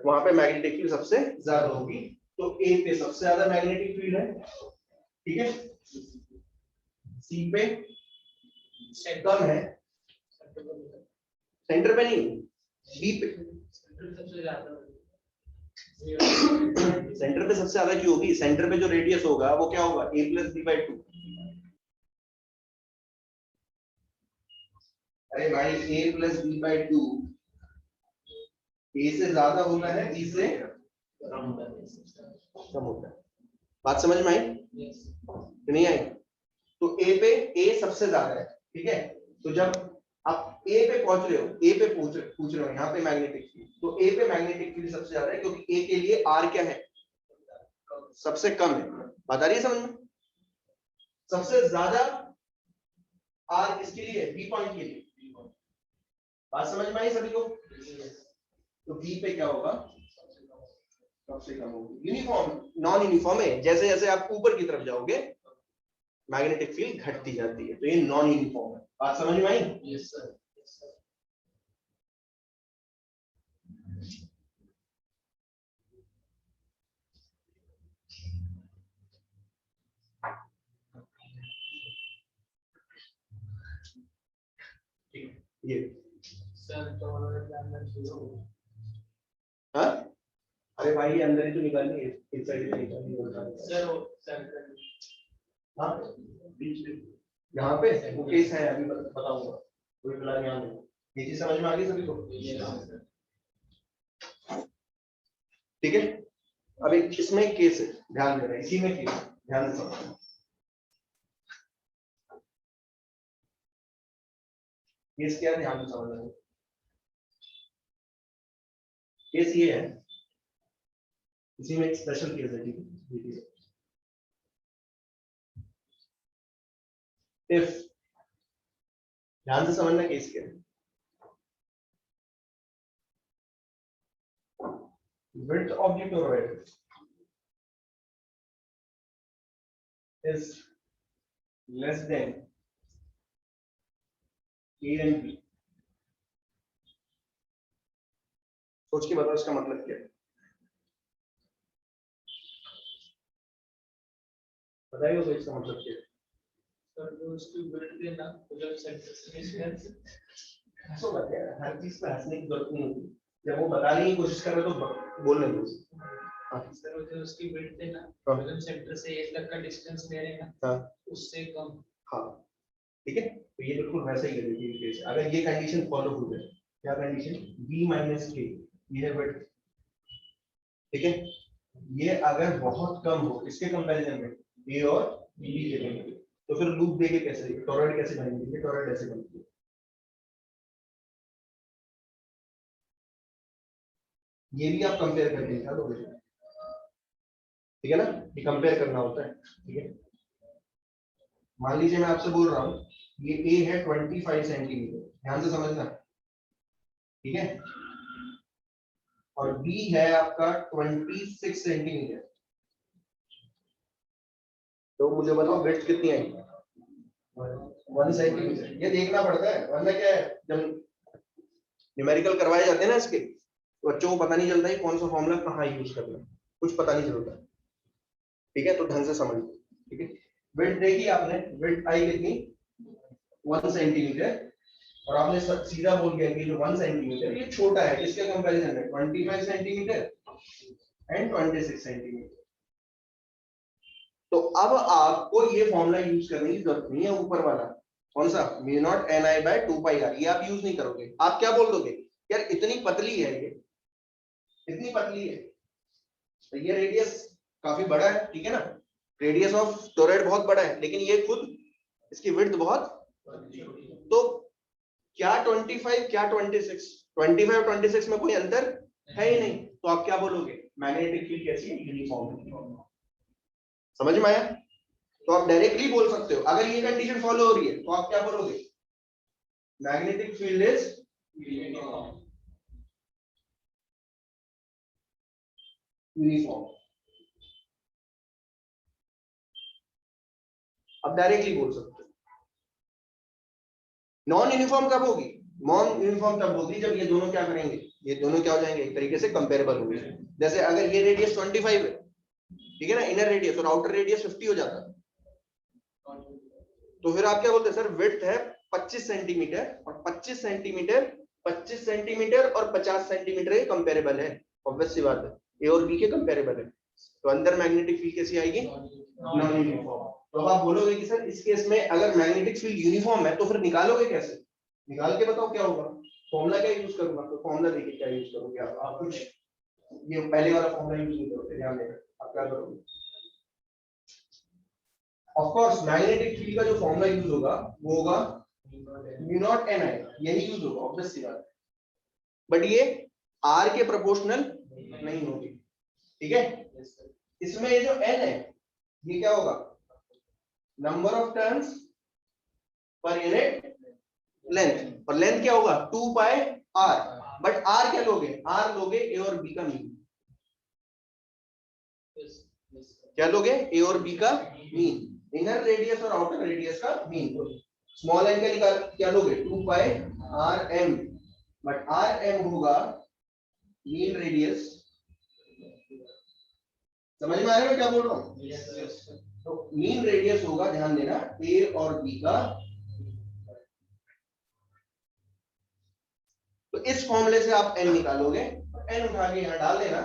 वहां पे मैग्नेटिक फील्ड सबसे ज्यादा होगी। तो A पे सबसे ज्यादा मैग्नेटिक फील्ड है, ठीक है, C पे कम है, सेंटर पे नहीं, B पे। सेंटर पे सबसे ज्यादा क्यों होगी? सेंटर पे जो रेडियस होगा वो क्या होगा, A + B/2। अरे भाई A + B/2 A से ज्यादा होता है, B से कम होता है। बात समझ में आई कि नहीं आई? तो A पे A सबसे ज्यादा है, ठीक है। तो जब आप A पे पहुंच रहे हो, A पे पूछ रहे हो यहाँ पे मैग्नेटिक फील्ड, तो A पे मैग्नेटिक फील्ड सबसे ज्यादा है क्योंकि A के लिए R क्या है, सबसे कम है। बात आ रही है समझ में? सबसे ज्यादा आर किसके लिए, बी पॉइंट के लिए। बात समझ में आई सभी को? तो बी पे क्या होगा, सबसे कम होगी। यूनिफॉर्म नॉन यूनिफॉर्म है, जैसे जैसे आप ऊपर की तरफ जाओगे मैग्नेटिक फील्ड घटती जाती है, तो ये नॉन यूनिफॉर्म है। बात समझ में आई? Yes sir. ये सर टॉरॉइड के अंदर जीरो। हाँ, अरे भाई ये अंदर ही तो निकालनी है, इस साइड से निकालनी होता है। सर वो सर हाँ बीच में यहाँ पे वो केस है, अभी बताऊंगा, कोई फिलहाल यहाँ नहीं। ये चीज समझ में आ गई सभी को? ठीक है, अब एक इसमें केस है, ध्यान देना, इसी में केस है, ध्यान से समझना। केस क्या है, ध्यान से समझना। केस ये है, इसी में एक स्पेशल केस है, ठीक है। इफ, ध्यान से समझना केस क्या है। Width of the toroid is less than A and B. सोच के बताओ इसका मतलब क्या है, बताइए तो इसका मतलब क्या है। सर जो उसकी बिल्ड देना मतलब सेंटर से डिस्टेंस। ऐसा बात है, हर चीज पे हंसने की जरूरत नहीं होती, जब वो बताने की कोशिश कर रहे तो बोलने दो। सर वो जो उसकी बिल्ड देना हाँ। मतलब सेंटर से ए तक का डिस्टेंस ले रहे ना, हाँ उससे कम। हाँ ठीक है, तो ये बिल्कुल वैसा ही है। देखिए केस, अगर ये कंडीशन फॉलो हो जाए, क्या कंडीशन, b माइनस के, ये है width, ठीक है। ये अगर बहुत कम हो इसके कंपैरिजन में a और b के कंपैरिजन, तो फिर लूप देके कैसे, टॉरॉइड कैसे बनेगी, ये टॉरॉइड ऐसे बनती है। ये भी आप कंपेयर करके निकाल लोगे, ठीक है ना, ये कंपेयर करना होता है, ठीक है। मान लीजिए मैं आपसे बोल रहा हूँ ये a है 25 सेंटीमीटर, ध्यान से समझना, ठीक है, और b है आपका 26 सेंटीमीटर, तो मुझे बताओ विड्थ कितनी आएगी, 1 सेंटीमीटर। ये देखना पड़ता है, वरना क्या है, जब न्यूमेरिकल करवाए जाते हैं ना इसके, तो बच्चों को पता नहीं चलता है कौन सा फॉर्मूला कहाँ यूज करना है, कुछ पता नहीं चलता, ठीक है। तो ढंग से समझ, ठीक है। विड्थ देखी आपने, विड्थ आई कितनी, 1 सेंटीमीटर, और आपने सीधा बोल दिया कि जो 1 सेंटीमीटर ये छोटा है, किसके कंपैरिजन में, 25 सेंटीमीटर एंड 26 सेंटीमीटर। तो अब आपको ये फॉर्मूला यूज करने की जरूरत नहीं है, ऊपर वाला कौन सा, mu naught N I by 2 pi R, ये आप यूज नहीं करोगे। आप क्या बोल दोगे, यार इतनी पतली है ये, इतनी पतली है, तो ये रेडियस काफी बड़ा है, ठीक है ना, रेडियस ऑफ टोरॉइड बहुत बड़ा है, लेकिन ये खुद इसकी विड्थ बहुत, तो क्या 25 क्या 26, 25 और 26 में कोई अंतर है ही नहीं, तो आप क्या बोलोगे, मैग्नेटिक फील्ड कैसी है, यूनिफॉर्म है। समझ में आया? तो आप डायरेक्टली बोल सकते हो, अगर ये कंडीशन फॉलो हो रही है तो आप क्या बोलोगे, मैग्नेटिक फील्ड इज यूनिफॉर्म। आप डायरेक्टली बोल सकते हो। नॉन यूनिफॉर्म कब होगी, नॉन यूनिफॉर्म तब होगी जब ये दोनों क्या करेंगे, ये दोनों क्या हो जाएंगे, एक तरीके से कंपेरेबल होंगे। जैसे अगर ये रेडियस 25 है, ठीक है ना, इनर रेडियस, और आउटर रेडियस 50 हो जाता है, तो फिर आप क्या बोलते हैं, सर विड्थ है 25 सेंटीमीटर, और 25 सेंटीमीटर 25 सेंटीमीटर और 50 सेंटीमीटर के कंपेरेबल है, ऑब्वियस सी बात है, ए और बी के कंपेरेबल है, तो अंदर मैग्नेटिक फील्ड कैसी आएगी, नॉन यूनिफॉर्म। तो आप बोलोगे कि सर इस केस में अगर मैग्नेटिक फील्ड यूनिफॉर्म है तो फिर निकालोगे कैसे, निकाल के बताओ क्या होगा, फॉर्मूला क्या यूज करूंगा, तो फॉर्मूला देखिए क्या यूज करोगे आप कुछ ये पहले वाला फॉर्मूला यूज नहीं करोगे, ध्यान देना, आप क्या करोगे, ऑफ कोर्स मैग्नेटिक फील्ड का जो फॉर्मूला यूज होगा वो होगा म्यू नॉट एन आई, यही यूज होगा, ऑब्वियस सी बात, बट ये आर के प्रोपोर्शनल नहीं होगी, ठीक है। इसमें ये जो एन है ये क्या होगा, number of turns per unit length, और लेंथ क्या होगा 2 पाई r, बट r क्या लोगे, r लोगे a और b का मीन। क्या लोगे, a और b का मीन, इनर रेडियस और आउटर रेडियस का मीन। स्मॉल n का निकाल, क्या लोगे 2 पाई rm, बट rm होगा मीन रेडियस। समझ में आ रहा है मैं क्या बोल रहा हूँ? तो मीन रेडियस होगा, ध्यान देना, a और b का। तो इस फॉर्मूले से आप n निकालोगे, n उठा के यहां डाल देना,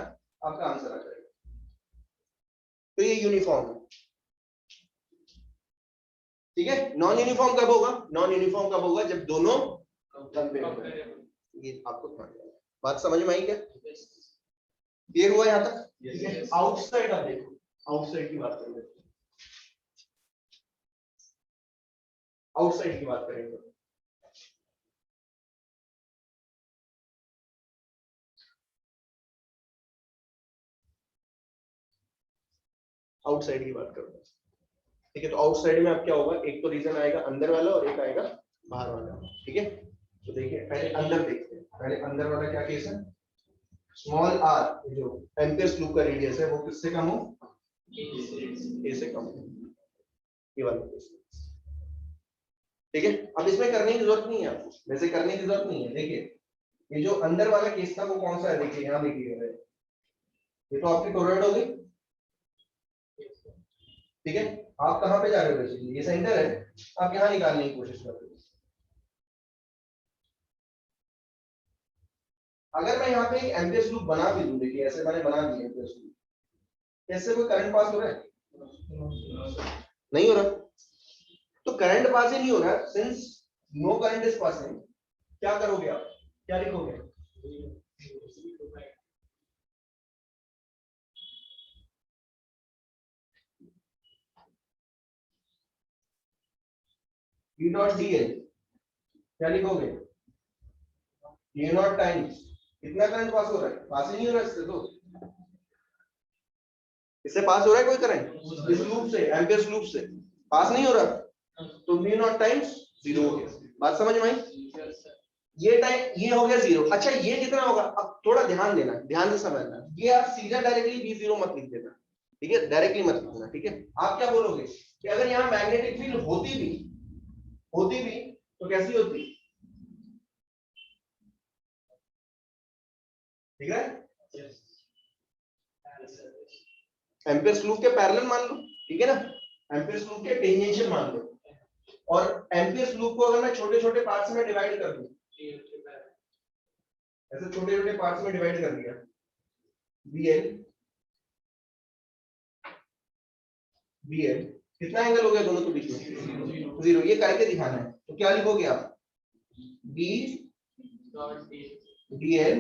आपका आंसर आ जाएगा। तो ये यूनिफॉर्म है, ठीक है। नॉन यूनिफॉर्म कब होगा, नॉन यूनिफॉर्म कब होगा, जब दोनों कंपेरेबल। ये आपको ध्यान देना। बात समझ में आई क्या, क्लियर हुआ यहां तक? ठीक है। आउटसाइड आप देखो, आउटसाइड की बात करेंगे, आउटसाइड की बात करेंगे। आउटसाइड की बात करो, ठीक है। तो आउटसाइड में अब क्या होगा, एक तो रीजन आएगा अंदर वाला और एक आएगा बाहर वाला, ठीक है। तो देखिए पहले अंदर देखते हैं, पहले अंदर वाला क्या केस है, स्मॉल r जो एम्पियर्स लूप का रेडियस है वो किससे कम हो, a से कम हो, ये वाला केस, ठीक है। अब इसमें करने की जरूरत नहीं है आपको, वैसे करने की जरूरत नहीं है। देखिए ये जो अंदर वाला केस था वो कौन सा है, देखिए यहाँ देखिए, ये तो आपकी टोरॉइड हो गई, ठीक है। आप कहां पे जा रहे हो, बेसिकली ये सेंटर है, आप यहां निकालने की कोशिश कर रहे हो। अगर मैं यहाँ पे एक एम्पियर्स लूप बना भी दूं, देखिए ऐसे मैंने बना दिया एम्पियर्स लूप, कैसे कोई करंट पास हो रहा है, नहीं हो रहा। तो करंट पास ही नहीं हो रहा, since no current is passing, क्या करोगे आप, क्या लिखोगे, E डॉट dl, क्या लिखोगे, ये नॉट टाइम्स, कितना करंट पास हो रहा है, पास ही नहीं हो रहा इससे, तो इससे पास हो रहा है कोई करंट, इस लूप से, एम्पियर्स लूप से पास नहीं हो रहा, तो म्यू नॉट टाइम्स 0 हो गया। बात समझ में आई, ये टाइम ये हो गया 0। अच्छा ये कितना होगा, अब थोड़ा ध्यान देना, ध्यान से समझना, ये आप सीधा डायरेक्टली v0 मत लिख देना, ठीक है, डायरेक्टली मत लिखना, ठीक है। आप क्या बोलोगे कि अगर यहाँ मैग्नेटिक फील्ड होती भी तो कैसी होती, ठीक है, एम्पियर्स लूप के पैरेलल मान लो, ठीक है ना, एम्पियर्स लूप के टेंजेंशियल मान लो, और एम्पियर्स लूप को अगर मैं छोटे छोटे पार्ट्स में डिवाइड कर दूं, ऐसे छोटे छोटे पार्ट्स में डिवाइड कर दिया, BL कितना एंगल हो गया दोनों के बीच में, 0, ये करके दिखाना है। तो क्या लिखोगे आप, B DL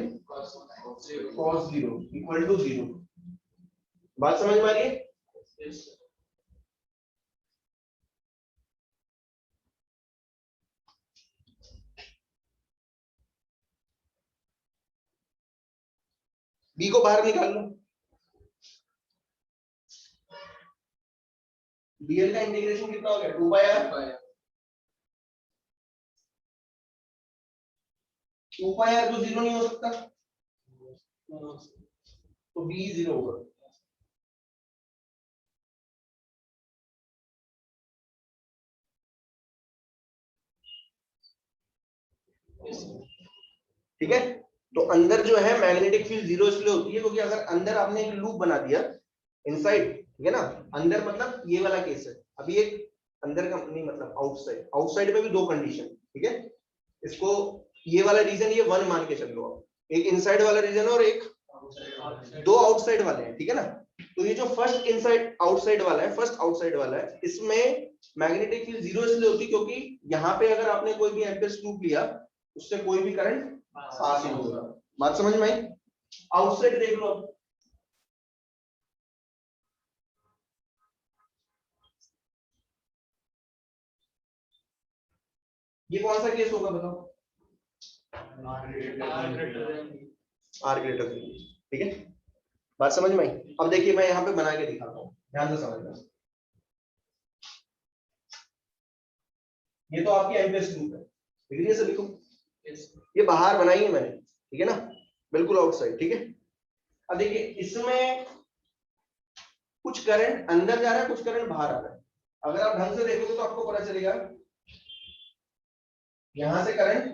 cos 0 equal to 0। बात समझ में आ रही है, B को बाहर निकाल लो, BL का इंटीग्रेशन कितना हो गया, 2 पाई r, 2 पाई r तो 0 नहीं हो सकता, तो B 0 होगा। ठीक है। तो अंदर जो है मैग्नेटिक फील्ड 0 इसलिए होती है क्योंकि अगर अंदर आपने एक लूप बना दिया इनसाइड, ठीक है ना, अंदर मतलब ये वाला केस है, अभी एक अंदर का नहीं मतलब आउटसाइड, आउटसाइड में भी दो कंडीशन, ठीक है। इसको ये वाला रीजन ये 1 मान के चल लो आप, एक इनसाइड वाला रीजन और एक दो आउटसाइड वाले हैं, ठीक है ना। तो ये जो फर्स्ट इनसाइड आउटसाइड वाला है, फर्स्ट आउटसाइड वाला है, इसमें मैग्नेटिक फील्ड 0 इसलिए होती क्योंकि यहाँ पे अगर आपने कोई भी एम्पियर्स लूप लिया उससे कोई भी करंट पास नहीं होगा। बात समझ में आई, आउटसाइड देख लो, ये कौन सा केस होगा बताओ, आर ग्रेटर देन, ठीक है। बात समझ में आई। अब देखिए मैं यहाँ पे बना के दिखाता हूँ, ध्यान से समझना। ये तो आपकी एम्पियर्स लूप है, दिख रही है सभी को? ये बाहर बनाई है मैंने, ठीक है ना, बिल्कुल आउटसाइड, ठीक है। अब देखिए इसमें कुछ करंट अंदर जा रहा है, कुछ करंट बाहर आ रहा है। अगर आप ढंग से देखोगे तो आपको पता चलेगा यहां से करंट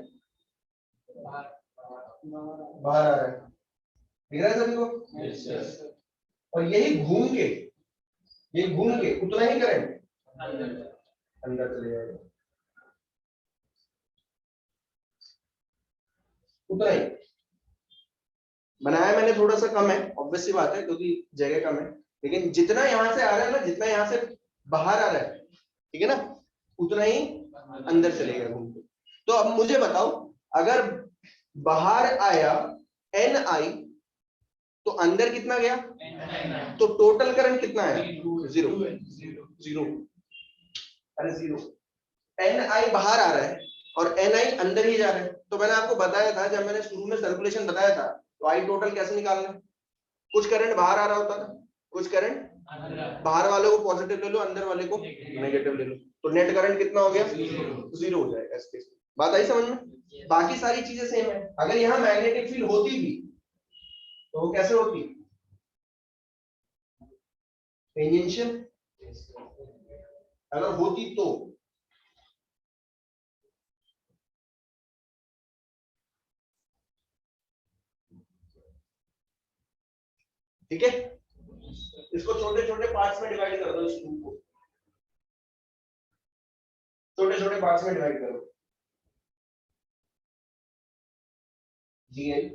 बाहर आ रहा है, दिख रहा है सभी को? और यही घूम के उतना ही करंट अंदर चले जाएगा, उतना ही। बनाया मैंने थोड़ा सा कम है, ऑब्वियस सी बात है क्योंकि जगह कम है, लेकिन जितना यहां से आ रहा है ना, जितना यहां से बाहर आ रहा है, ठीक है ना, उतना ही अंदर चलेगा घूम के। तो अब मुझे बताओ, अगर बाहर आया Ni तो अंदर कितना गया? तो टोटल करंट कितना है? जीरो। अरे जीरो। Ni बाहर आ रहा है और Ni अंदर ही जा रहा है। तो मैंने आपको बताया था, जब मैंने शुरू में सर्कुलेशन बताया था, तो आई टोटल कैसे निकालना है? कुछ करंट बाहर आ रहा होता था, कुछ करंट बाहर वाले को पॉजिटिव ले लो, अंदर वाले को नेगेटिव ले लो, तो नेट करंट कितना हो गया? जीरो हो जाएगा इस केस में। बात आई समझ में? बाकी सारी चीजें सेम है। अगर यहाँ मैग्नेटिक फील्ड होती भी तो वो कैसे होती? टेंजेंशियल। अगर होती तो ठीक है, इसको छोटे छोटे पार्ट्स में डिवाइड कर दो, इस लूप को छोटे छोटे पार्ट्स में डिवाइड करो। GL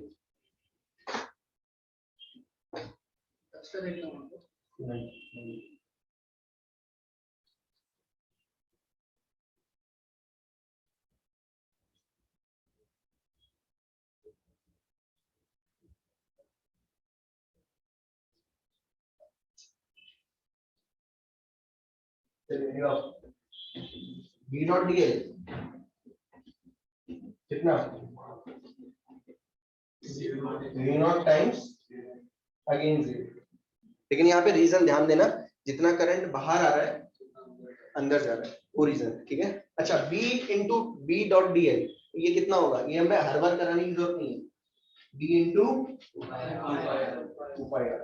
नहीं, B नॉट DL कितना? V not times again zero. लेकिन यहाँ पे रीजन ध्यान देना, जितना करंट बाहर आ रहा है अंदर जा रहा है, वो रीजन, ठीक है। अच्छा, B into B dot DL ये कितना होगा? ये हमें हर बार कराने की जरूरत नहीं है। B into 2πr,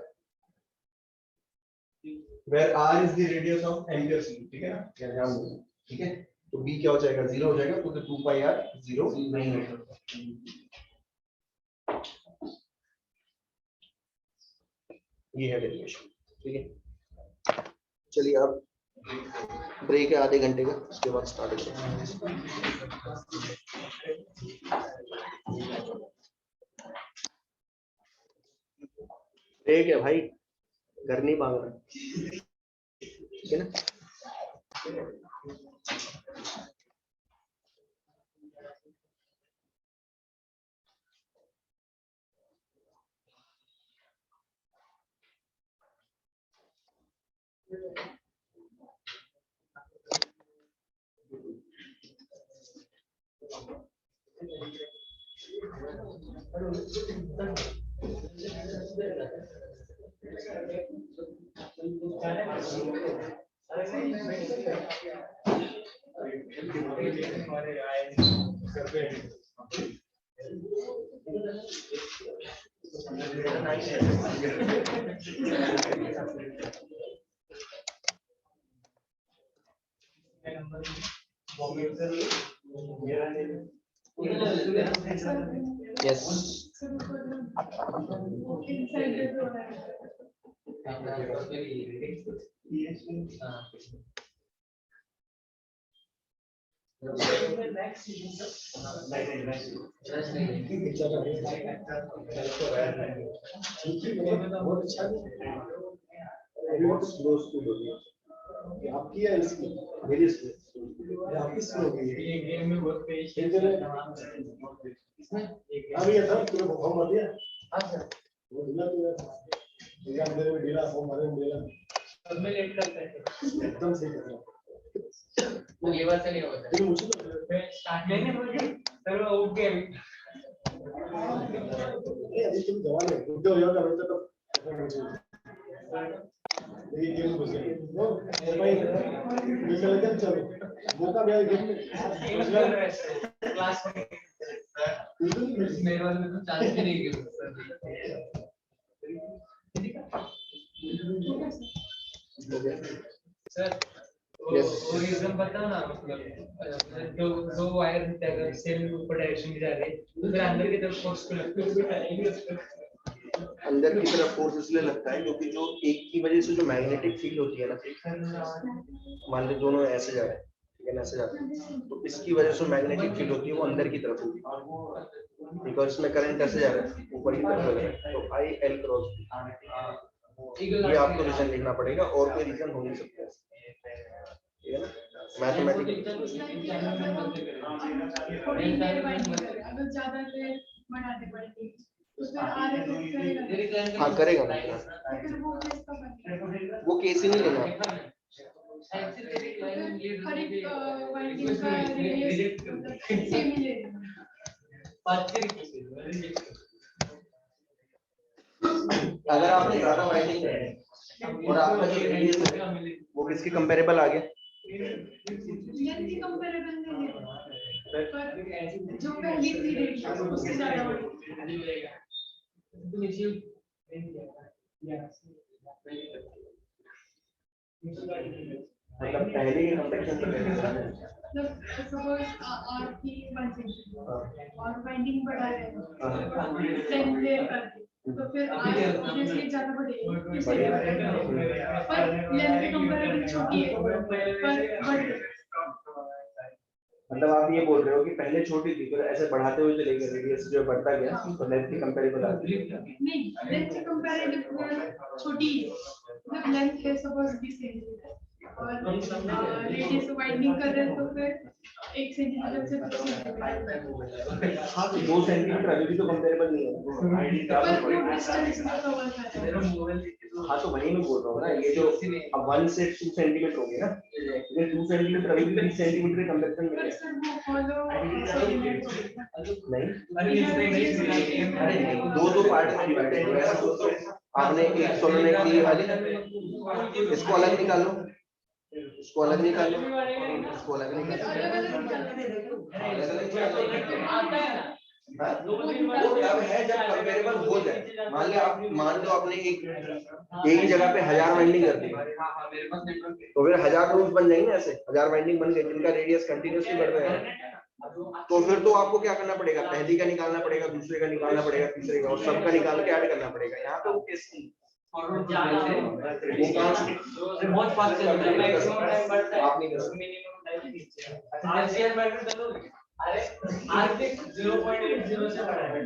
where R is the radius of Ampere's loop, ठीक है ना, ध्यान दो, ठीक है। तो B क्या हो जाएगा? जीरो हो जाएगा, क्योंकि 2πr जीरो नहीं है। ये है डेरिवेशन, ठीक है। चलिए अब ब्रेक है आधे घंटे का, उसके बाद स्टार्ट करेंगे। ब्रेक है भाई, घर नहीं भाग रहा, ठीक है ना। Yes. आपकी है इसकी, मेरी आपकी स्लो हो गई है। ये गेम में बहुत पेशेंस है। अभी ये सब पूरा फॉर्म भर दिया। हां सर, वो दिला तो ये अंदर में ढीला फॉर्म भरे मिला, सब में लेट करते हैं एकदम सही कर रहा हूं। वो लेवल से नहीं होता है, मुझे तो स्टार्ट लेने मुझे सर वो ओके अभी तुम जवान है, बुढ़े हो जाओगे तो देखिए गेम घुस गए वो भाई ये चल के चलो मौका भी गेम में क्लास में मेरे वाले में तो चांस भी नहीं गिर सर वो रीजन बताओ ना मतलब दो वायर सेम ऊपर डायरेक्शन में जा रहे हैं तो फिर अंदर की तरफ फोर्स को लगता है अंदर की तरफ फोर्स इसलिए लगता है क्योंकि जो एक की वजह से जो मैग्नेटिक फील्ड होती है ना, मान लो दोनों ऐसे जा रहे हैं, ठीक है ना, ऐसे जा रहे हैं, तो इसकी वजह से मैग्नेटिक फील्ड होती है वो अंदर की तरफ होती है, बिकॉज इसमें करंट ऐसे जा रहा है, ऊपर की तरफ लग रहा है, तो आई एल क्रॉस ये आपको रीजन लिखना पड़ेगा, और कोई रीजन हो नहीं सकता, ठीक है ना, मैथमेटिकली। अगर ज्यादा देर बनाते पड़ेंगे तो फिर आधे तो करेगा, हाँ करेगा ना, तो फिर वो किसका बनेगा? वो केस ही नहीं लेना। हर एक वाइंडिंग का रेडियस सेम ही लेना। अगर आपने ज्यादा वाइंडिंग है और आपका जो रेडियस है वो किसके कंपेरेबल आ गया, लेंथ की कंपैरिजन नहीं है, पर जो पहली थी रेडियस उससे ज्यादा बड़ी। मतलब पहले के कंपैरिजन में सपोज आर की 1 सेंटीमीटर और वाइंडिंग बढ़ा है 10 लेयर करके, तो फिर आर ऑब्वियसली ज्यादा बढ़ेगी, पर लेंथ के कंपैरिजन छोटी है पर बढ़ रही है। मतलब आप ये बोल रहे हो कि पहले छोटी थी फिर ऐसे बढ़ाते हुए चले गए, रेडियस जो बढ़ता गया तो लेंथ के कंपैरेबल आ गई। नहीं, लेंथ के कंपैरिजन छोटी है, मतलब लेंथ है सपोज 20 सेंटीमीटर और रेडियस वाइडनिंग कर रहे हैं तो फिर 1 सेंटीमीटर से 2 सेंटीमीटर। हाँ तो 2 सेंटीमीटर अभी भी तो कंपैरेबल नहीं है, पर वो डिस्टेंस में कवर कर रहे हैं। हाँ तो वही मैं बोल रहा हूँ ना, ये जो अब 1 से 2 सेंटीमीटर हो गए ना, ये 2 सेंटीमीटर अभी भी 20 सेंटीमीटर के कंपैरिजन में पर है। सर वो फॉलो नहीं अरे नहीं, दो पार्ट में डिवाइड है, ऐसा सोचो आपने एक सोलेनोइड की वाली, इसको अलग निकालो, इसको अलग निकालो, इसको अलग निकालो, वो तब है जब कंपेरेबल हो जाए। मान लो आपने एक जगह पे 1000 वाइंडिंग कर दी, तो फिर 1000 रूल्स बन जाएंगे, ऐसे 1000 वाइंडिंग बन गए जिनका रेडियस कंटिन्यूअसली बढ़ रहा है, तो फिर तो आपको क्या करना पड़ेगा, पहली का निकालना पड़ेगा, दूसरे का निकालना पड़ेगा, तीसरे का, और सबका निकाल के ऐड करना पड़ेगा। यहाँ पे वो केस नहीं, बहुत फास्ट चल रहा है, मैक्सिमम टाइम बढ़ता है, आप नहीं करोगे। मिनिमम टाइम आरसीआर मैटर चलोगे, अरे आर्थिक 0.80 से बढ़ा है।